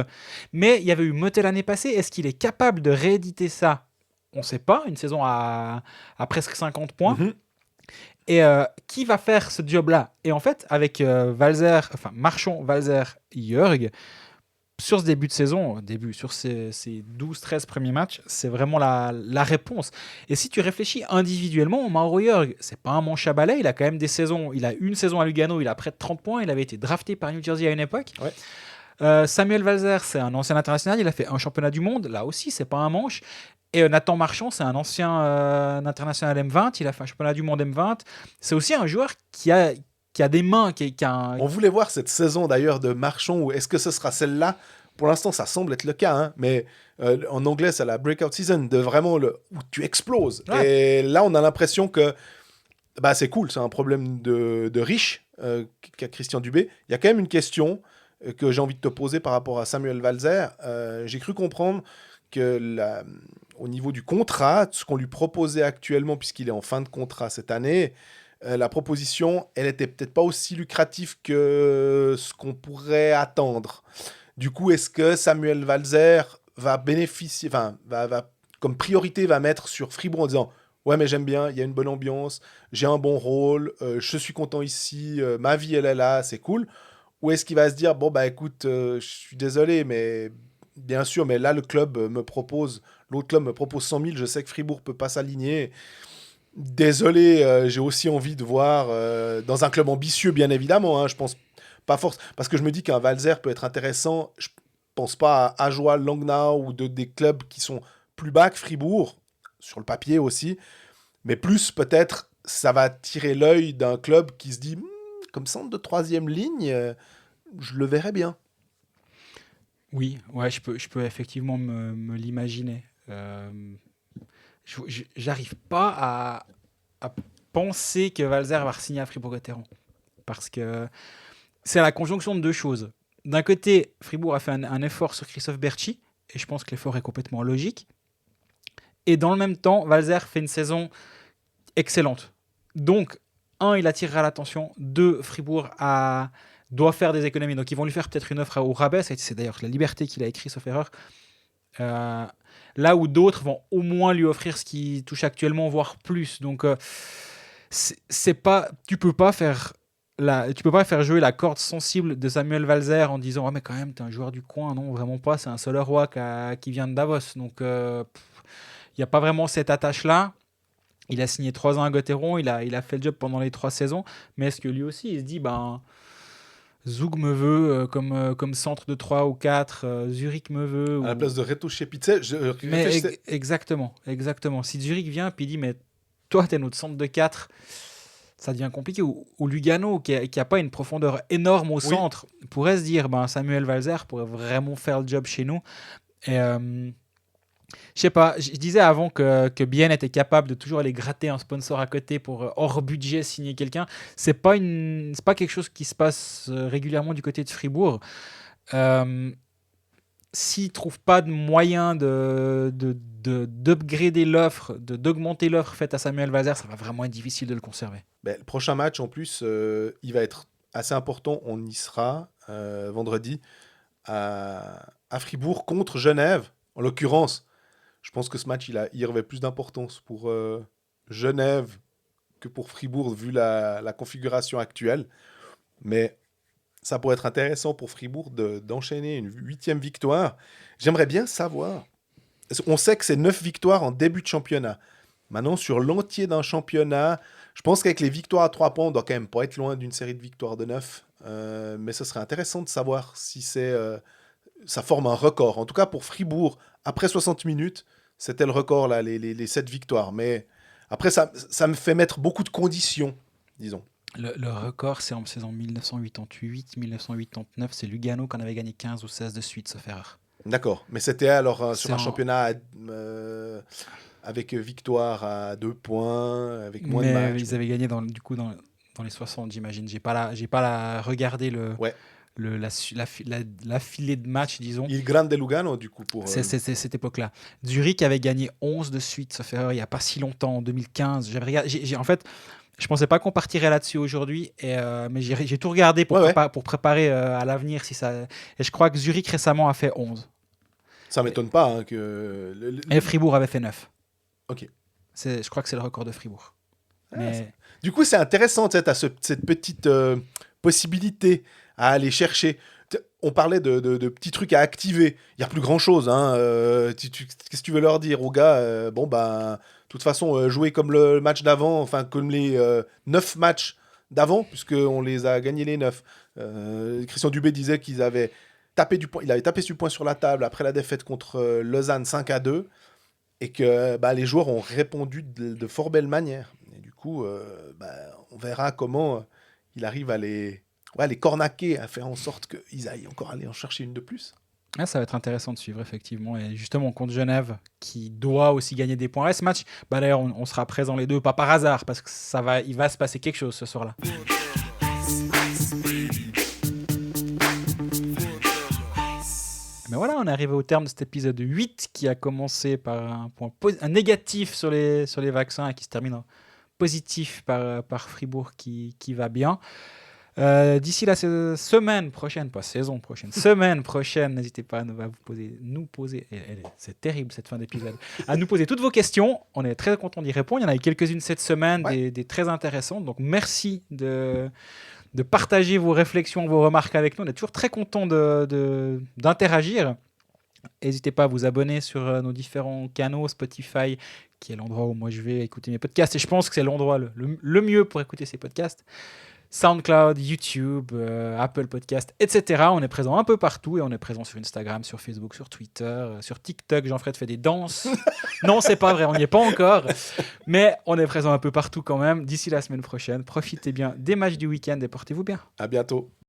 Mais il y avait eu Motet l'année passée. Est-ce qu'il est capable de rééditer ça? On ne sait pas. Une saison à presque 50 points. Et qui va faire ce job-là? Et en fait, avec Marchand, Walser, Jörg, sur ce début de saison, sur ces 12-13 premiers matchs, c'est vraiment la réponse. Et si tu réfléchis individuellement, Mauro Jörg, c'est pas un manche à balai, il a quand même des saisons. Il a une saison à Lugano, il a près de 30 points, il avait été drafté par New Jersey à une époque. Ouais. Samuel Walser, c'est un ancien international, il a fait un championnat du monde, là aussi, c'est pas un manche. Et Nathan Marchand, c'est un ancien international M20, il a fait un championnat du monde M20. C'est aussi un joueur qui a des mains. On voulait voir cette saison d'ailleurs de Marchand, ou est-ce que ce sera celle-là? Pour l'instant, ça semble être le cas, mais en anglais, c'est la breakout season, de vraiment où tu exploses. Ouais. Et là, on a l'impression que c'est cool, c'est un problème de riche qu'a Christian Dubé. Il y a quand même une question que j'ai envie de te poser par rapport à Samuel Walser. J'ai cru comprendre que au niveau du contrat, ce qu'on lui proposait actuellement, puisqu'il est en fin de contrat cette année, la proposition, elle était peut-être pas aussi lucrative que ce qu'on pourrait attendre. Du coup, est-ce que Samuel Walser va bénéficier, enfin, comme priorité, va mettre sur Fribourg en disant ouais, mais j'aime bien, il y a une bonne ambiance, j'ai un bon rôle, je suis content ici, ma vie elle est là, c'est cool. Ou est-ce qu'il va se dire bon, bah écoute, je suis désolé, mais bien sûr, mais là, l'autre club me propose 100 000, je sais que Fribourg peut pas s'aligner. Désolé, j'ai aussi envie de voir dans un club ambitieux, bien évidemment. Hein, je pense pas force parce que je me dis qu'un Valzer peut être intéressant. Je pense pas à Ajoie, Langnau ou des clubs qui sont plus bas que Fribourg sur le papier aussi, mais plus peut-être ça va tirer l'œil d'un club qui se dit comme centre de troisième ligne, je le verrais bien. Oui, ouais, je peux effectivement me l'imaginer. J'arrive pas à penser que Valzer va signer à Fribourg-Gotteron. Parce que c'est la conjonction de deux choses. D'un côté, Fribourg a fait un effort sur Christophe Berchi, et je pense que l'effort est complètement logique. Et dans le même temps, Valzer fait une saison excellente. Donc, un, il attirera l'attention. Deux, Fribourg doit faire des économies. Donc, ils vont lui faire peut-être une offre au rabais. C'est d'ailleurs la liberté qu'il a écrit, sauf erreur. Là où d'autres vont au moins lui offrir ce qu'il touche actuellement, voire plus. Donc, tu peux pas faire jouer la corde sensible de Samuel Valzer en disant mais quand même, t'es un joueur du coin. Non, vraiment pas. C'est un Soleroy qui vient de Davos. Donc, il n'y a pas vraiment cette attache-là. Il a signé 3 ans à Gotteron, il a fait le job pendant les 3 saisons, mais est-ce que lui aussi, il se dit, Zug me veut comme centre de 3 ou 4, Zurich me veut. À la place de Reto Shepice, exactement. Si Zurich vient et dit, mais toi, t'es notre centre de 4, ça devient compliqué. Ou Lugano, qui a pas une profondeur énorme au centre, pourrait se dire, Samuel Valzer pourrait vraiment faire le job chez nous. Et je sais pas, je disais avant que Bienne était capable de toujours aller gratter un sponsor à côté pour hors budget signer quelqu'un. C'est pas quelque chose qui se passe régulièrement du côté de Fribourg. S'ils ne trouvent pas de moyen d'upgrader l'offre, d'augmenter l'offre faite à Samuel Valzer, ça va vraiment être difficile de le conserver. Le prochain match, en plus, il va être assez important. On y sera vendredi à Fribourg contre Genève, en l'occurrence. Je pense que ce match, il revêt plus d'importance pour Genève que pour Fribourg, vu la configuration actuelle. Mais ça pourrait être intéressant pour Fribourg d'enchaîner une 8e victoire. J'aimerais bien savoir. On sait que c'est 9 victoires en début de championnat. Maintenant, sur l'entier d'un championnat, je pense qu'avec les victoires à 3 points, on doit quand même pas être loin d'une série de victoires de 9. Mais ce serait intéressant de savoir si ça forme un record. En tout cas, pour Fribourg, après 60 minutes, c'était le record, là, les 7 victoires. Mais après, ça me fait mettre beaucoup de conditions, disons. Le record, c'est en saison 1988-1989. C'est Lugano qui en avait gagné 15 ou 16 de suite, sauf erreur. D'accord. Mais c'était alors sur un championnat avec victoire à 2 poins, avec moins de matchs. Ils avaient gagné dans les 60, j'imagine. J'ai pas regardé la filée de matchs, disons. Il Grande Lugano, du coup, pour... C'est cette époque-là. Zurich avait gagné 11 de suite, sauf erreur, il n'y a pas si longtemps, en 2015. En fait, je pensais pas qu'on partirait là-dessus aujourd'hui, mais j'ai tout regardé pour préparer à l'avenir. Et je crois que Zurich récemment a fait 11. Ça m'étonne pas que... Et Fribourg avait fait 9. Ok. Je crois que c'est le record de Fribourg. Mais... Du coup, c'est intéressant, tu as cette petite possibilité à aller chercher. On parlait de petits trucs à activer. Il n'y a plus grand-chose. Hein. Qu'est-ce que tu veux leur dire aux gars de toute façon, jouer comme le match d'avant, enfin, comme les 9 matchs d'avant, puisqu'on les a gagnés les 9. Christian Dubé disait qu'il avait tapé il avait tapé du poing sur la table après la défaite contre Lausanne 5-2, et que les joueurs ont répondu de fort belle manière. Et du coup, on verra comment il arrive à les cornaquer, à faire en sorte qu'ils aillent encore aller en chercher une de plus. Ah, ça va être intéressant de suivre, effectivement. Et justement, contre Genève, qui doit aussi gagner des points. Ce match, d'ailleurs, on sera présents les deux, pas par hasard, parce que il va se passer quelque chose ce soir-là. Mais voilà, on est arrivé au terme de cet épisode 8 qui a commencé par un négatif sur les vaccins et qui se termine en positif par Fribourg qui va bien. D'ici la semaine prochaine, pas saison prochaine, semaine prochaine, n'hésitez pas à nous poser, c'est terrible cette fin d'épisode, à nous poser toutes vos questions. On est très content d'y répondre. Il y en a eu quelques-unes cette semaine, des très intéressantes. Donc merci de partager vos réflexions, vos remarques avec nous. On est toujours très content d'interagir. N'hésitez pas à vous abonner sur nos différents canaux, Spotify, qui est l'endroit où moi je vais écouter mes podcasts. Et je pense que c'est l'endroit le mieux pour écouter ces podcasts. SoundCloud, YouTube, Apple Podcast, etc. On est présent un peu partout et on est présent sur Instagram, sur Facebook, sur Twitter, sur TikTok. Jean-Fred fait des danses. Non, c'est pas vrai, on n'y est pas encore. Mais on est présent un peu partout quand même. D'ici la semaine prochaine, profitez bien des matchs du week-end et portez-vous bien. À bientôt.